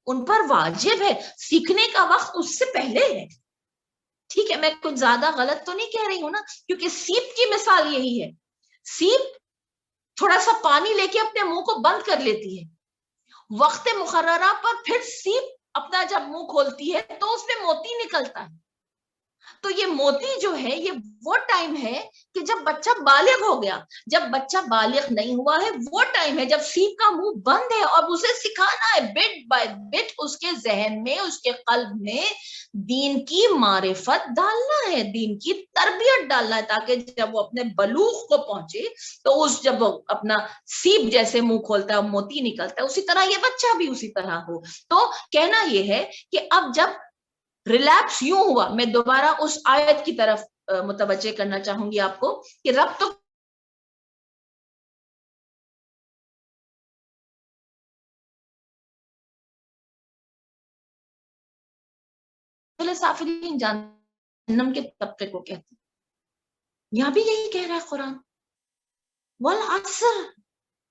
S2: ان پر واجب ہے. سیکھنے کا وقت اس سے پہلے ہے. ٹھیک ہے, میں کچھ زیادہ غلط تو نہیں کہہ رہی ہوں نا, کیونکہ سیپ کی مثال یہی ہے. سیپ تھوڑا سا پانی لے کے اپنے منہ کو بند کر لیتی ہے, وقت مقررہ پر پھر سیپ اپنا جب منہ کھولتی ہے تو اس میں موتی نکلتا ہے. تو یہ موتی جو ہے یہ وہ ٹائم ہے کہ جب بچہ بالغ ہو گیا. جب بچہ بالغ نہیں ہوا ہے وہ ٹائم ہے جب سیپ کا منہ بند ہے, اور اسے سکھانا ہے بٹ بائی بٹ, اس کے ذہن میں, اس کے قلب میں دین کی معرفت ڈالنا ہے, دین کی تربیت ڈالنا ہے, تاکہ جب وہ اپنے بلوغ کو پہنچے تو اس جب وہ اپنا سیپ جیسے منہ کھولتا ہے موتی نکلتا ہے, اسی طرح یہ بچہ بھی اسی طرح ہو. تو کہنا یہ ہے کہ اب جب ریلیپس یوں ہوا, میں دوبارہ اس آیت کی طرف متوجہ کرنا چاہوں گی آپ کو کہ رب تو سافرین جہنم کے طبقے کو کہتے ہیں. یہاں بھی یہی کہہ رہا ہے قرآن, والعصر,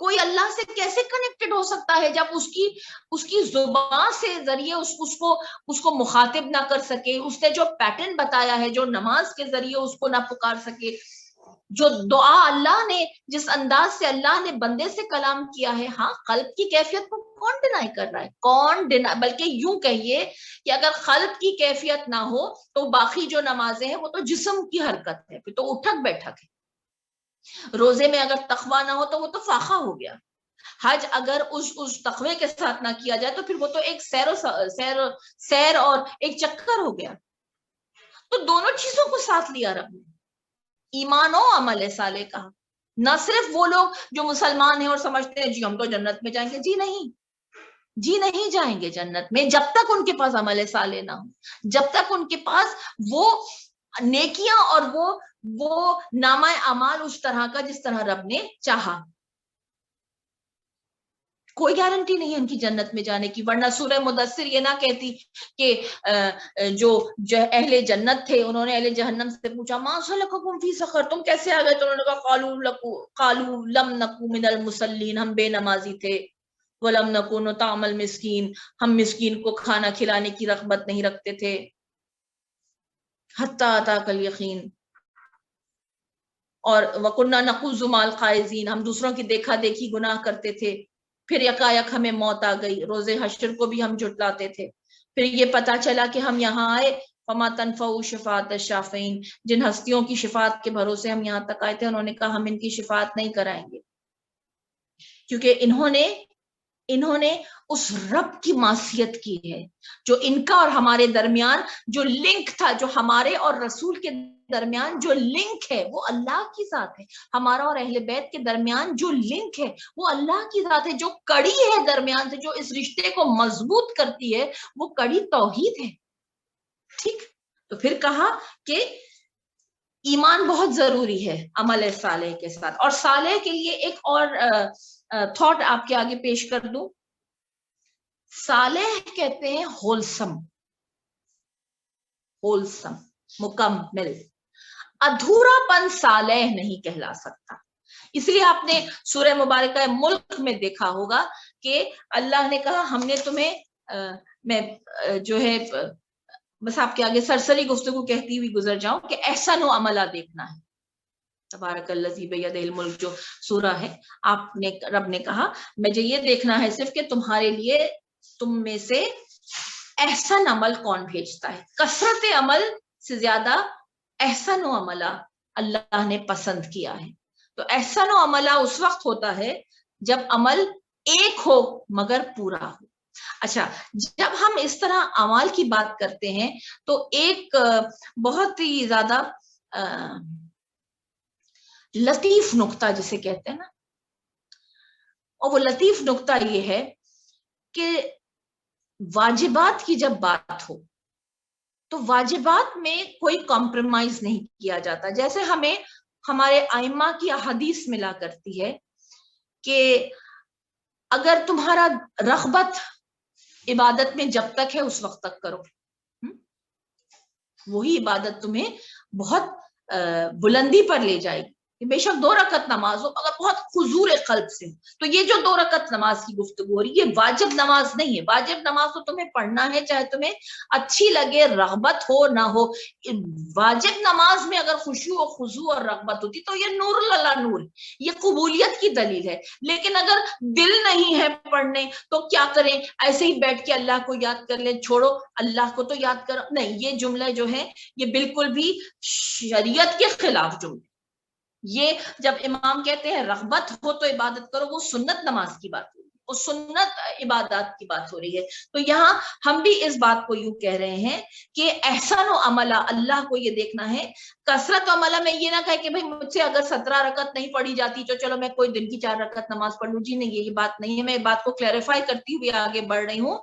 S2: کوئی اللہ سے کیسے کنیکٹڈ ہو سکتا ہے جب اس کی زبان سے ذریعے اس کو مخاطب نہ کر سکے, اس نے جو پیٹرن بتایا ہے, جو نماز کے ذریعے اس کو نہ پکار سکے, جو دعا اللہ نے, جس انداز سے اللہ نے بندے سے کلام کیا ہے. ہاں, قلب کی کیفیت کو کون ڈینائی کر رہا ہے, کون بلکہ یوں کہیے کہ اگر قلب کی کیفیت نہ ہو تو باقی جو نمازیں ہیں وہ تو جسم کی حرکت ہے, پھر تو اٹھک بیٹھک ہے. روزے میں اگر تقوی نہ ہو تو وہ تو فاقہ ہو گیا. حج اگر اس تقوی کے ساتھ نہ کیا جائے تو پھر وہ تو ایک سیر اور ایک چکر ہو گیا. تو دونوں چیزوں کو ساتھ لیا رب نے, ایمان و عمل صالح کہا. نہ صرف وہ لوگ جو مسلمان ہیں اور سمجھتے ہیں جی ہم تو جنت میں جائیں گے, جی نہیں جائیں گے جنت میں جب تک ان کے پاس عمل صالح نہ ہو, جب تک ان کے پاس وہ نیکیاں اور وہ نامہ اعمال اس طرح کا جس طرح رب نے چاہا. کوئی گارنٹی نہیں ہے ان کی جنت میں جانے کی. ورنہ سورہ مدثر یہ نہ کہتی کہ جو اہل جنت تھے انہوں نے اہل جہنم سے پوچھا ما سلککم فی سقر, تم کیسے آ گئے؟ تو انہوں نے کہا قالوا لم نکو من المصلین, ہم بے نمازی تھے. ولم نکو نطعم المسکین, ہم مسکین کو کھانا کھلانے کی رغبت نہیں رکھتے تھے. حتی اتاک الیقین, اور وَكُنَّا نَخُوضُ مَعَ الْخَائِضِينَ, ہم دوسروں کی دیکھا دیکھی گناہ کرتے تھے. پھر یکایک ہمیں موت آ گئی, روز حشر کو بھی ہم جھٹلاتے تھے. پھر یہ پتا چلا کہ ہم یہاں آئے, فَمَا تَنْفَعُ شَفَاعَةُ الشَّافِعِينَ, جن ہستیوں کی شفاعت کے بھروسے ہم یہاں تک آئے تھے انہوں نے کہا ہم ان کی شفاعت نہیں کرائیں گے, کیونکہ انہوں نے اس رب کی معصیت کی ہے جو ان کا اور ہمارے درمیان جو لنک تھا, جو ہمارے اور رسول کے درمیان جو لنک ہے وہ اللہ کی ذات ہے. ہمارا اور اہل بیت کے درمیان جو لنک ہے وہ اللہ کی ذات ہے. جو کڑی ہے درمیان سے, جو اس رشتے کو مضبوط کرتی ہے, وہ کڑی توحید ہے. ٹھیک, تو پھر کہا کہ ایمان بہت ضروری ہے عمل صالح کے ساتھ. اور صالح کے لیے ایک اور تھاٹ آپ کے آگے پیش کر دوں. صالح کہتے ہیں ہولسم, مکمل. ادھورا پن صالح نہیں کہلا سکتا. اس لیے آپ نے سورہ مبارکہ ملک میں دیکھا ہوگا کہ اللہ نے کہا ہم نے تمہیں میں جو ہے بس آپ کے آگے سرسری گفتگو کہتی ہوئی گزر جاؤں کہ احسن و عملہ دیکھنا ہے. تبارک الذی بیدہ الملک جو سورہ ہے, آپ نے رب نے کہا مجھے یہ دیکھنا ہے صرف کہ تمہارے لیے تم میں سے احسن عمل کون بھیجتا ہے. کثرت عمل سے زیادہ احسن و عملہ اللہ نے پسند کیا ہے. تو احسن و عملہ اس وقت ہوتا ہے جب عمل ایک ہو مگر پورا ہو. اچھا, جب ہم اس طرح اعمال کی بات کرتے ہیں تو ایک بہت ہی زیادہ لطیف نقطہ جسے کہتے ہیں نا, اور وہ لطیف نقطہ یہ ہے کہ واجبات کی جب بات ہو تو واجبات میں کوئی کمپرومائز نہیں کیا جاتا. جیسے ہمیں ہمارے ائمہ کی احادیث ملا کرتی ہے کہ اگر تمہارا رغبت عبادت میں جب تک ہے اس وقت تک کرو, وہی عبادت تمہیں بہت بلندی پر لے جائے گی. بے شک 2 رکعت نماز ہو اگر بہت حضور قلب سے, تو یہ جو 2 رکعت نماز کی گفتگو ہو رہی ہے یہ واجب نماز نہیں ہے. واجب نماز تو تمہیں پڑھنا ہے چاہے تمہیں اچھی لگے, رغبت ہو نہ ہو. واجب نماز میں اگر خشوع و خضوع اور رغبت ہوتی تو یہ نور اللہ نور, یہ قبولیت کی دلیل ہے. لیکن اگر دل نہیں ہے پڑھنے تو کیا کریں, ایسے ہی بیٹھ کے اللہ کو یاد کر لیں, چھوڑو اللہ کو تو یاد کرو نہیں. یہ جملے جو ہیں یہ بالکل بھی شریعت کے خلاف جملے. یہ جب امام کہتے ہیں رغبت ہو تو عبادت کرو, وہ سنت نماز کی بات ہو رہی ہے, وہ سنت عبادات کی بات ہو رہی ہے. تو یہاں ہم بھی اس بات کو یوں کہہ رہے ہیں کہ احسن و عملہ اللہ کو یہ دیکھنا ہے. کثرت و عملہ میں یہ نہ کہے کہ بھئی مجھ سے اگر 17 رکعت نہیں پڑھی جاتی تو چلو میں کوئی دن کی 4 رکعت نماز پڑھ لوں. جی نہیں, یہ بات نہیں ہے. میں بات کو کلیریفائی کرتی ہوئی آگے بڑھ رہی ہوں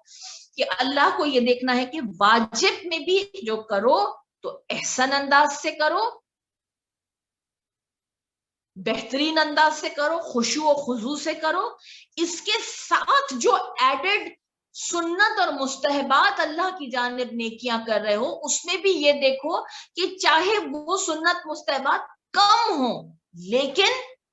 S2: کہ اللہ کو یہ دیکھنا ہے کہ واجب میں بھی جو کرو تو احسن انداز سے کرو, بہترین انداز سے کرو, خشوع و خضوع سے کرو. اس کے ساتھ جو ایڈڈ سنت اور مستحبات اللہ کی جانب نیکیاں کر رہے ہو اس میں بھی یہ دیکھو کہ چاہے وہ سنت مستحبات کم ہوں لیکن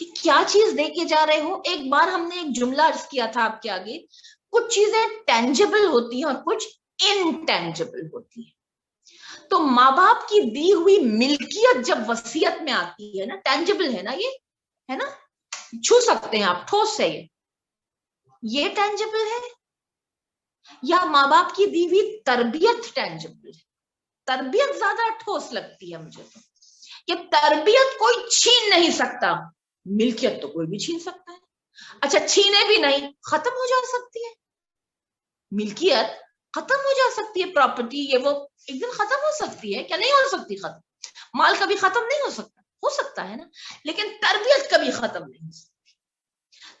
S2: کہ کیا چیز دے کے جا رہے ہو. ایک بار ہم نے ایک جملہ عرض کیا تھا آپ کے آگے, کچھ چیزیں ٹینجبل ہوتی ہیں اور کچھ انٹینجبل ہوتی ہیں. تو ماں باپ کی دی ہوئی ملکیت جب وصیت میں آتی ہے نا, ٹینجبل ہے نا, یہ ہے نا, چھو سکتے ہیں آپ, ٹھوس ہے یہ ٹینجبل ہے. یا ماں باپ کی دی ہوئی تربیت ٹینجبل ہے. تربیت زیادہ ٹھوس لگتی ہے مجھے تو, کہ تربیت کوئی چھین نہیں سکتا, ملکیت تو کوئی بھی چھین سکتا ہے. اچھا چھینے بھی نہیں, ختم ہو جا سکتی ہے ملکیت, ختم ہو جا سکتی ہے پراپرٹی, یہ وہ ایک دن ختم ہو سکتی ہے. کیا نہیں ہو سکتی ختم؟ مال کبھی ختم نہیں ہو سکتا ہے نا, لیکن تربیت کبھی ختم نہیں ہو سکتی.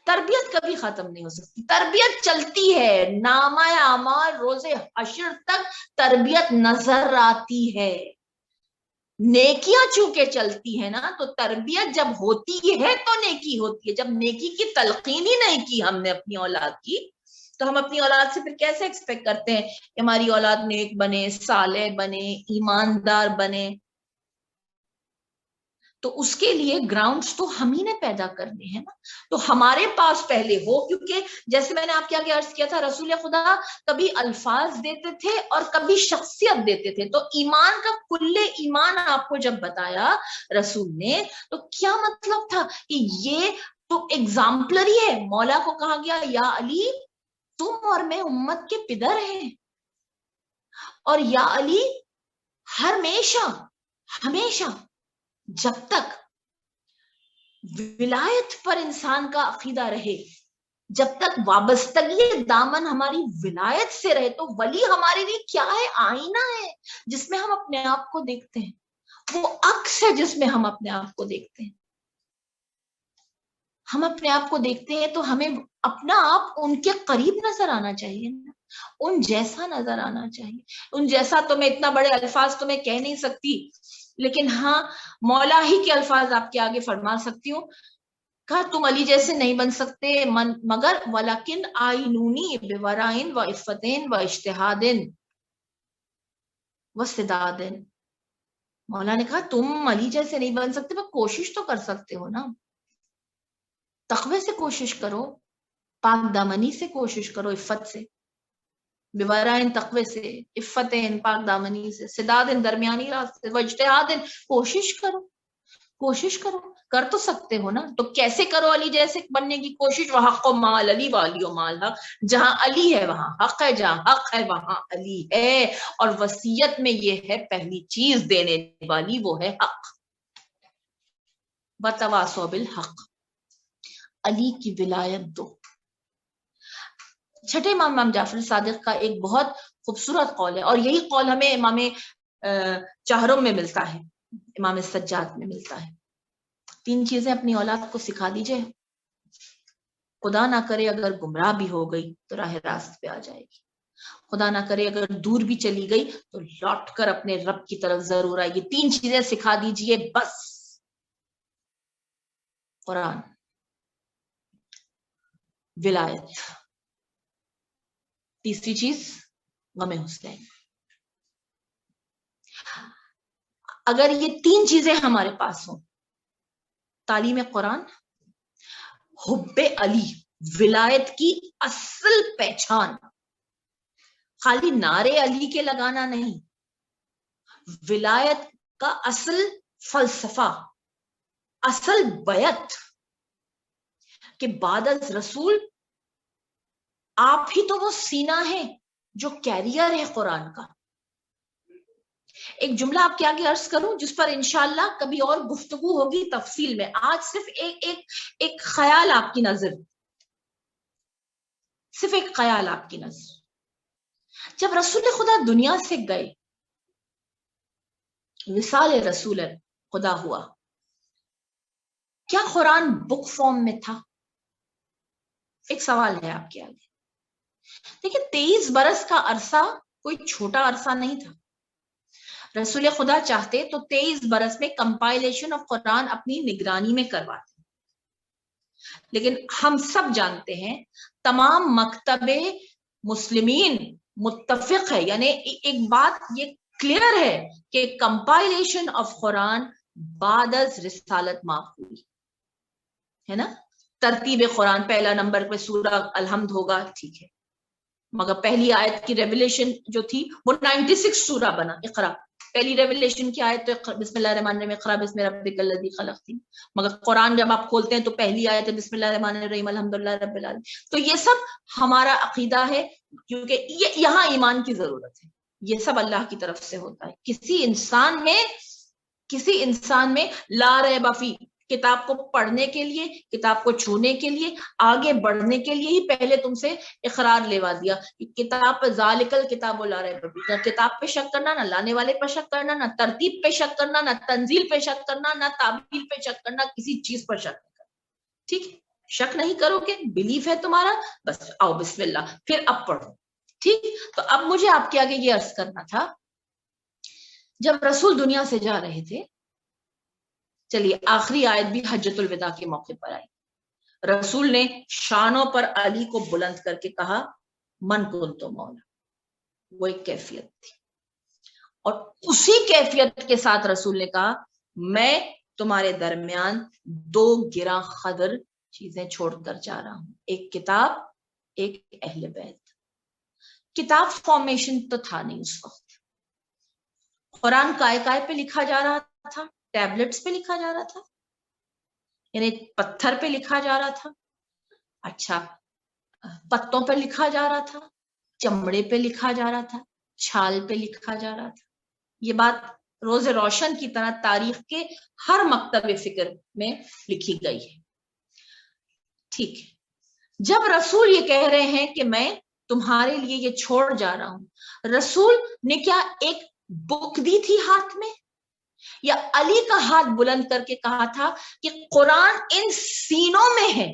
S2: تربیت کبھی ختم نہیں ہو سکتی. تربیت چلتی ہے, نامہ اعمال روز حشر تک تربیت نظر آتی ہے. نیکیاں چونکہ چلتی ہے نا, تو تربیت جب ہوتی ہے تو نیکی ہوتی ہے. جب نیکی کی تلقین ہی نہیں کی ہم نے اپنی اولاد کی, تو ہم اپنی اولاد سے پھر کیسے ایکسپیکٹ کرتے ہیں کہ ہماری اولاد نیک بنے, صالح بنے, ایماندار بنے؟ تو اس کے لیے گراؤنڈز تو ہم ہی نے پیدا کرنے ہیں نا. تو ہمارے پاس پہلے ہو, کیونکہ جیسے میں نے آپ کے آگے عرض کیا تھا, رسول خدا کبھی الفاظ دیتے تھے اور کبھی شخصیت دیتے تھے. تو ایمان کا کل ایمان آپ کو جب بتایا رسول نے, تو کیا مطلب تھا کہ یہ تو ایگزامپلری ہے. مولا کو کہا گیا یا علی تم اور میں امت کے پدر ہیں, اور یا علی ہمیشہ جب تک ولایت پر انسان کا عقیدہ رہے, جب تک وابستگی دامن ہماری ولایت سے رہے, تو ولی ہمارے لیے کیا ہے؟ آئینہ ہے جس میں ہم اپنے آپ کو دیکھتے ہیں. وہ عکس ہے جس میں ہم اپنے آپ کو دیکھتے ہیں. ہم اپنے آپ کو دیکھتے ہیں تو ہمیں اپنا آپ ان کے قریب نظر آنا چاہیے نا, ان جیسا نظر آنا چاہیے. ان جیسا تو میں اتنا بڑے الفاظ تو میں کہہ نہیں سکتی, لیکن ہاں مولا ہی کے الفاظ آپ کے آگے فرما سکتی ہوں. کہا تم علی جیسے نہیں بن سکتے مگر ولیکن آئینونی بورائن و عفتین و اجتہادن و سدادن. مولا نے کہا تم علی جیسے نہیں بن سکتے, پر کوشش تو کر سکتے ہو نا. تقوی سے کوشش کرو, پاک دامنی سے کوشش کرو, عفت سے, بورائن تقوی سے, عفتین پاک دامنی سے, سدادن درمیانی راستے, و اجتہادن کوشش کرو, کر تو سکتے ہو نا. تو کیسے کرو علی جیسے بننے کی کوشش؟ وہ حق و مال علی والی و مال حق, جہاں علی ہے وہاں حق ہے, جہاں حق ہے وہاں علی ہے. اور وصیت میں یہ ہے پہلی چیز دینے والی, وہ ہے حق. وتواصوا بالحق, علی کی ولایت دو. چھٹے امام جعفر صادق کا ایک بہت خوبصورت قول ہے, اور یہی قول ہمیں امام چہرم میں ملتا ہے, امام سجاد میں ملتا ہے. 3 چیزیں اپنی اولاد کو سکھا دیجئے, خدا نہ کرے اگر گمراہ بھی ہو گئی تو راہ راست پہ آ جائے گی. خدا نہ کرے اگر دور بھی چلی گئی تو لوٹ کر اپنے رب کی طرف ضرور آئے گی. 3 چیزیں سکھا دیجئے بس. قرآن, ولایت, تیسری چیز غم حسین. اگر یہ 3 چیزیں ہمارے پاس ہوں, تعلیم قرآن, حب علی, ولایت کی اصل پہچان, خالی نعرے علی کے لگانا نہیں, ولایت کا اصل فلسفہ, اصل بیعت, کہ بعد از رسول آپ ہی تو وہ سینہ ہے جو کیریئر ہے قرآن کا. ایک جملہ آپ کے آگے عرض کروں جس پر انشاءاللہ کبھی اور گفتگو ہوگی تفصیل میں. آج صرف ایک خیال آپ کی نظر, صرف ایک خیال آپ کی نظر. جب رسول خدا دنیا سے گئے, وصال رسول خدا ہوا, کیا قرآن بک فارم میں تھا؟ ایک سوال ہے آپ کے آگے. دیکھیں 23 برس کا عرصہ کوئی چھوٹا عرصہ نہیں تھا. رسول خدا چاہتے تو 23 برس میں کمپائلیشن آف قرآن اپنی نگرانی میں کرواتے, لیکن ہم سب جانتے ہیں تمام مکتب مسلمین متفق ہے, یعنی ایک بات یہ کلیئر ہے کہ کمپائلیشن آف قرآن بعد از رسالت ماں ہوئی. ہے نا. ترتیب قرآن پہلا نمبر پہ سورہ الحمد ہوگا, ٹھیک ہے, مگر پہلی آیت کی ریولیشن جو تھی وہ 96 سورہ بنا. اقرا پہلی ریولیشن کی آیت تو بسم اللہ الرحمن الرحیم اقرا بسم ربک الذی خلق تھی, مگر قرآن جب آپ کھولتے ہیں تو پہلی آیت ہے بسم اللہ الرحمن الرحیم الحمدللہ رب العالمین. تو یہ سب ہمارا عقیدہ ہے, کیونکہ یہاں ایمان کی ضرورت ہے, یہ سب اللہ کی طرف سے ہوتا ہے. کسی انسان میں لا ریب فی, کتاب کو پڑھنے کے لیے, کتاب کو چھونے کے لیے, آگے بڑھنے کے لیے ہی پہلے تم سے اقرار لیوا دیا کہ کتاب پہ ذالکل کتاب لا ریب فی, نہ کتاب پہ شک کرنا, نہ لانے والے پہ شک کرنا, نہ ترتیب پہ شک کرنا, نہ تنزیل پہ شک کرنا, نہ تعبیر پہ شک کرنا, کسی چیز پر شک نہیں کرنا. ٹھیک ہے, شک نہیں کرو گے, بلیف ہے تمہارا, بس آؤ بسم اللہ, پھر اب پڑھو. ٹھیک, تو اب مجھے آپ کے آگے یہ عرض کرنا تھا, جب رسول دنیا سے جا رہے تھے, چلیے آخری آیت بھی حجۃ الوداع کے موقع پر آئی. رسول نے شانوں پر علی کو بلند کر کے کہا من کنت مولا, وہ ایک کیفیت تھی, اور اسی کیفیت کے ساتھ رسول نے کہا میں تمہارے درمیان 2 گراں قدر چیزیں چھوڑ کر جا رہا ہوں, ایک کتاب, ایک اہل بیت. کتاب فارمیشن تو تھا نہیں اس وقت, قرآن کائے پہ لکھا جا رہا تھا, ٹیبلٹس پہ لکھا جا رہا تھا, یعنی پتھر پہ لکھا جا رہا تھا, اچھا پتوں پہ لکھا جا رہا تھا, چمڑے پہ لکھا جا رہا تھا, چھال پہ لکھا جا رہا تھا. یہ بات روز روشن کی طرح تاریخ کے ہر مکتب فکر میں لکھی گئی ہے. ٹھیک ہے, جب رسول یہ کہہ رہے ہیں کہ میں تمہارے لیے یہ چھوڑ جا رہا ہوں, رسول نے کیا ایک بک دی تھی ہاتھ میں, یا علی کا ہاتھ بلند کر کے کہا تھا کہ قرآن ان سینوں میں ہے,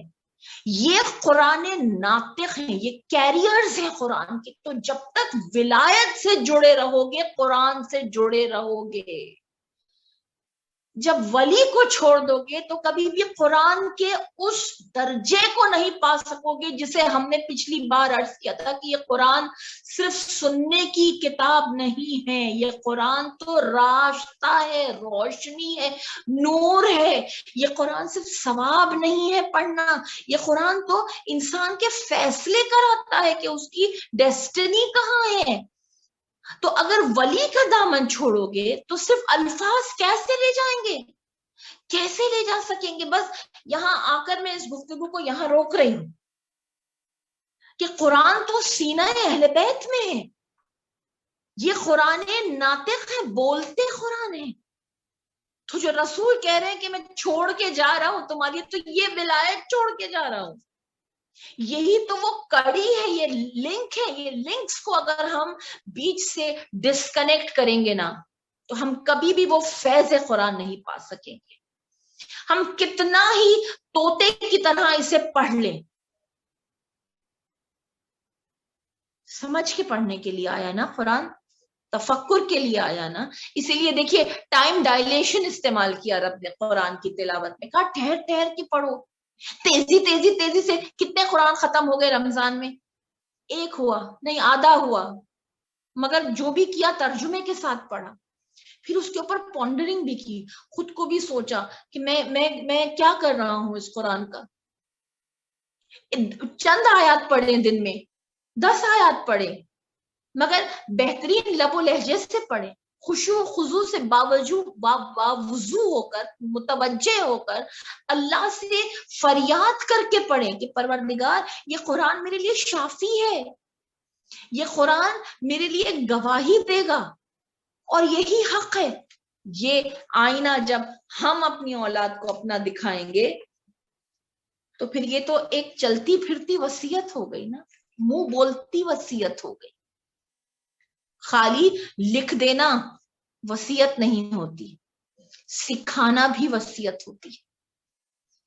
S2: یہ قرآن ناطق ہیں, یہ کیریئرز ہیں قرآن کے, تو جب تک ولایت سے جڑے رہو گے قرآن سے جڑے رہو گے. جب ولی کو چھوڑ دو گے تو کبھی بھی قرآن کے اس درجے کو نہیں پا سکو گے جسے ہم نے پچھلی بار عرض کیا تھا کہ یہ قرآن صرف سننے کی کتاب نہیں ہے, یہ قرآن تو راستہ ہے, روشنی ہے, نور ہے. یہ قرآن صرف ثواب نہیں ہے پڑھنا, یہ قرآن تو انسان کے فیصلے کراتا ہے کہ اس کی ڈیسٹنی کہاں ہے. تو اگر ولی کا دامن چھوڑو گے تو صرف الفاظ کیسے لے جائیں گے, کیسے لے جا سکیں گے. بس یہاں آ کر میں اس گفتگو کو یہاں روک رہی ہوں کہ قرآن تو سینہ اہل بیت میں ہے, یہ قرآن ناطق ہے, بولتے قرآن ہے. تو جو رسول کہہ رہے ہیں کہ میں چھوڑ کے جا رہا ہوں تمہاری, تو یہ ولایت چھوڑ کے جا رہا ہوں, یہی تو وہ کڑی ہے, یہ لنک ہے. یہ لنکس کو اگر ہم بیچ سے ڈسکنیکٹ کریں گے نا تو ہم کبھی بھی وہ فیض قرآن نہیں پا سکیں گے. ہم کتنا ہی طوطے کی طرح اسے پڑھ لیں, سمجھ کے پڑھنے کے لیے آیا نا قرآن, تفکر کے لیے آیا نا. اسی لیے دیکھیے ٹائم ڈائلیشن استعمال کیا رب نے قرآن کی تلاوت میں, کہا ٹھہر ٹھہر کے پڑھو. تیزی سے کتنے قرآن ختم ہو گئے رمضان میں, ایک ہوا نہیں, آدھا ہوا, مگر جو بھی کیا ترجمے کے ساتھ پڑھا, پھر اس کے اوپر پونڈرنگ بھی کی, خود کو بھی سوچا کہ میں کیا کر رہا ہوں اس قرآن کا. چند آیات پڑھیں دن میں, 10 آیات پڑھیں, مگر بہترین لب و لہجے سے پڑھیں, خشوع و خضوع سے باوضو ہو کر, متوجہ ہو کر اللہ سے فریاد کر کے پڑھیں کہ پروردگار یہ قرآن میرے لیے شافی ہے, یہ قرآن میرے لیے گواہی دے گا, اور یہی حق ہے. یہ آئینہ جب ہم اپنی اولاد کو اپنا دکھائیں گے تو پھر یہ تو ایک چلتی پھرتی وصیت ہو گئی نا, منہ بولتی وصیت ہو گئی. خالی لکھ دینا وصیت نہیں ہوتی, سکھانا بھی وصیت ہوتی ہے,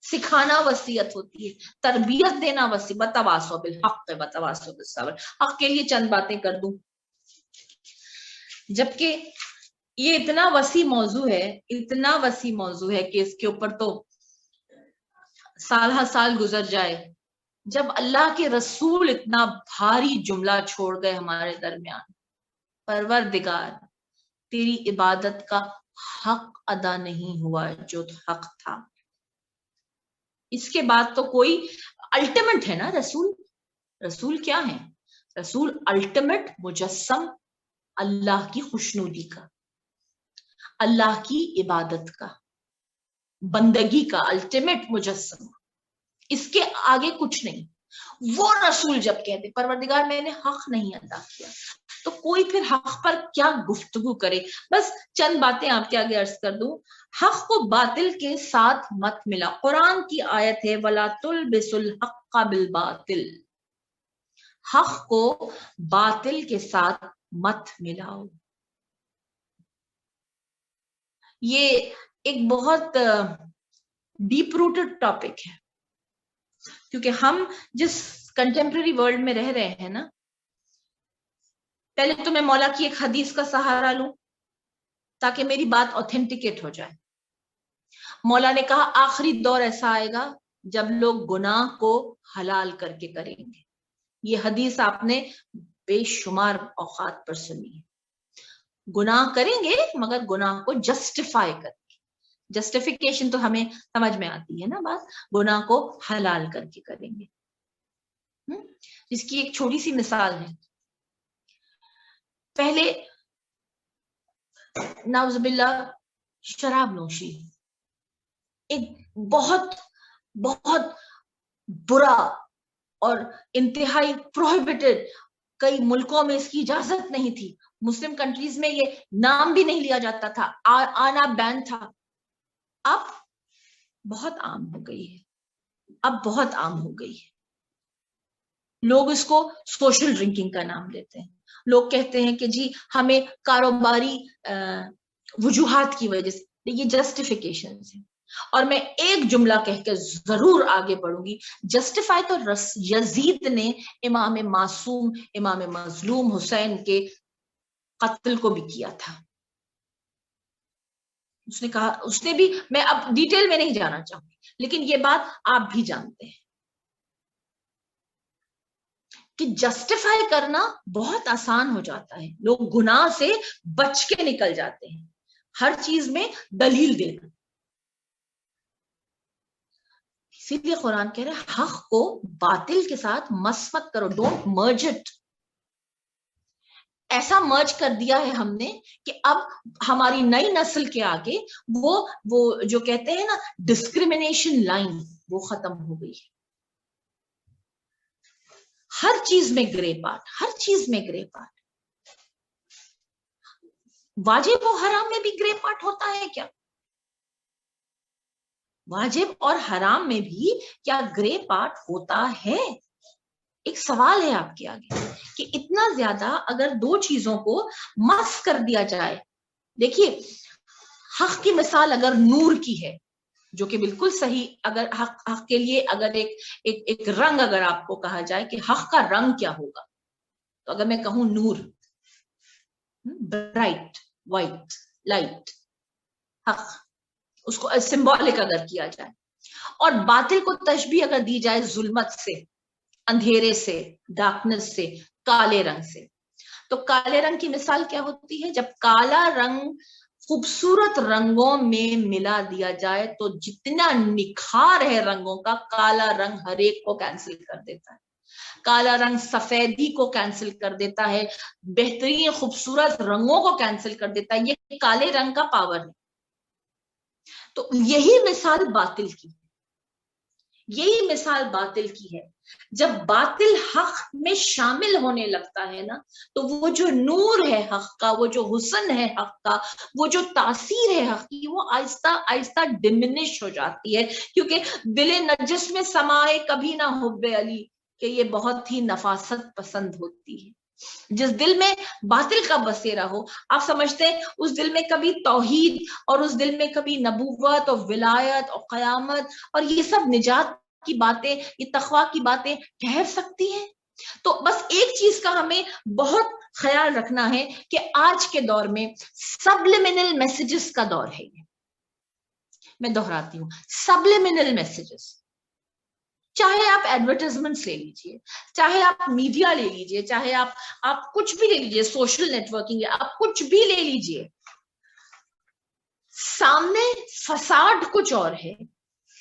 S2: سکھانا وصیت ہوتی ہے, تربیت دینا وصیت. بتواصوا بالحق بتواصوا بالصبر. حق کے لیے چند باتیں کر دوں, جبکہ یہ اتنا وسیع موضوع ہے, اتنا وسیع موضوع ہے کہ اس کے اوپر تو سال ہر سال گزر جائے. جب اللہ کے رسول اتنا بھاری جملہ چھوڑ گئے ہمارے درمیان, پروردگار تیری عبادت کا حق ادا نہیں ہوا جو حق تھا, اس کے بعد تو کوئی الٹیمیٹ ہے نا رسول. رسول کیا ہے؟ رسول الٹیمیٹ مجسم اللہ کی خوشنودی کا، اللہ کی عبادت کا، بندگی کا الٹیمیٹ مجسم. اس کے آگے کچھ نہیں. وہ رسول جب کہتے پروردگار میں نے حق نہیں ادا کیا، تو کوئی پھر حق پر کیا گفتگو کرے. بس چند باتیں آپ کے آگے عرض کر دوں. حق کو باطل کے ساتھ مت ملا. قرآن کی آیت ہے وَلَا تُلْبِسُوا الْحَقَّ بِالْبَاطِلِ. حق کو باطل کے ساتھ مت ملاؤ. یہ ایک بہت ڈیپ روٹڈ ٹاپک ہے، کیونکہ ہم جس کنٹمپرری ورلڈ میں رہ رہے ہیں نا، پہلے تو میں مولا کی ایک حدیث کا سہارا لوں تاکہ میری بات اوتھینٹیکیٹ ہو جائے. مولا نے کہا آخری دور ایسا آئے گا جب لوگ گناہ کو حلال کر کے کریں گے. یہ حدیث آپ نے بے شمار اوقات پر سنی ہے. گناہ کریں گے مگر گناہ کو جسٹیفائی کر کے. جسٹیفیکیشن تو ہمیں سمجھ میں آتی ہے نا بات. گناہ کو حلال کر کے کریں گے. اس کی ایک چھوٹی سی مثال ہے. پہلے نعوذ باللہ شراب نوشی ایک بہت بہت برا اور انتہائی پروہیبٹڈ، کئی ملکوں میں اس کی اجازت نہیں تھی. مسلم کنٹریز میں یہ نام بھی نہیں لیا جاتا تھا، آنا بین تھا. اب بہت عام ہو گئی ہے. اب بہت عام ہو گئی ہے. لوگ اس کو سوشل ڈرنکنگ کا نام دیتے ہیں. لوگ کہتے ہیں کہ جی ہمیں کاروباری وجوہات کی وجہ سے. یہ جسٹیفیکیشن ہے. اور میں ایک جملہ کہہ کے ضرور آگے بڑھوں گی. جسٹیفائی تو یزید نے امام معصوم امام مظلوم حسین کے قتل کو بھی کیا تھا. اس نے کہا، اس نے بھی، میں اب ڈیٹیل میں نہیں جانا چاہوں گی، لیکن یہ بات آپ بھی جانتے ہیں کہ جسٹیفائی کرنا بہت آسان ہو جاتا ہے. لوگ گناہ سے بچ کے نکل جاتے ہیں، ہر چیز میں دلیل دینا. اسی لیے قرآن کہہ رہے حق کو باطل کے ساتھ مس مت کرو. Don't merge it. ایسا مرج کر دیا ہے ہم نے کہ اب ہماری نئی نسل کے آگے وہ جو کہتے ہیں نا ڈسکریمنیشن لائن، وہ ختم ہو گئی ہے. ہر چیز میں گرے پارٹ، ہر چیز میں گرے پارٹ. واجب و حرام میں بھی گرے پارٹ ہوتا ہے کیا؟ واجب اور حرام میں بھی کیا گرے پارٹ ہوتا ہے؟ ایک سوال ہے آپ کے آگے کہ اتنا زیادہ اگر دو چیزوں کو مس کر دیا جائے. دیکھیے حق کی مثال اگر نور کی ہے، جو کہ بالکل صحیح. اگر حق کے لیے اگر ایک رنگ اگر آپ کو کہا جائے کہ حق کا رنگ کیا ہوگا، تو اگر میں کہوں نور، برائٹ، وائٹ، لائٹ، حق، اس کو سمبولک اگر کیا جائے. اور باطل کو تشبیہ اگر دی جائے ظلمت سے، اندھیرے سے، ڈارکنس سے، کالے رنگ سے، تو کالے رنگ کی مثال کیا ہوتی ہے؟ جب کالا رنگ خوبصورت رنگوں میں ملا دیا جائے تو جتنا نکھار ہے رنگوں کا، کالا رنگ ہر ایک کو کینسل کر دیتا ہے. کالا رنگ سفیدی کو کینسل کر دیتا ہے، بہترین خوبصورت رنگوں کو کینسل کر دیتا ہے. یہ کالے رنگ کا پاور ہے. تو یہی مثال باطل کی ہے. یہی مثال باطل کی ہے. جب باطل حق میں شامل ہونے لگتا ہے نا، تو وہ جو نور ہے حق کا، وہ جو حسن ہے حق کا، وہ جو تاثیر ہے حق کی، وہ آہستہ آہستہ ڈمنش ہو جاتی ہے. کیونکہ دل نجس میں سمائے کبھی نہ حب علی، کہ یہ بہت ہی نفاست پسند ہوتی ہے. جس دل میں باطل کا بسیرا ہو، آپ سمجھتے ہیں اس دل میں کبھی توحید اور اس دل میں کبھی نبوت اور ولایت اور قیامت اور یہ سب نجات کی باتیں، یہ تقویٰ کی باتیں ٹھہر سکتی ہیں؟ تو بس ایک چیز کا ہمیں بہت خیال رکھنا ہے کہ آج کے دور میں سبلیمنل میسیجز کا دور ہے. یہ میں دہراتی ہوں، سبلیمنل میسیجز. چاہے آپ ایڈورٹائزمنٹس لے لیجئے، چاہے آپ میڈیا لے لیجئے، چاہے آپ کچھ بھی لے لیجئے، سوشل نیٹورکنگ، آپ کچھ بھی لے لیجئے، سامنے فساد کچھ اور ہے،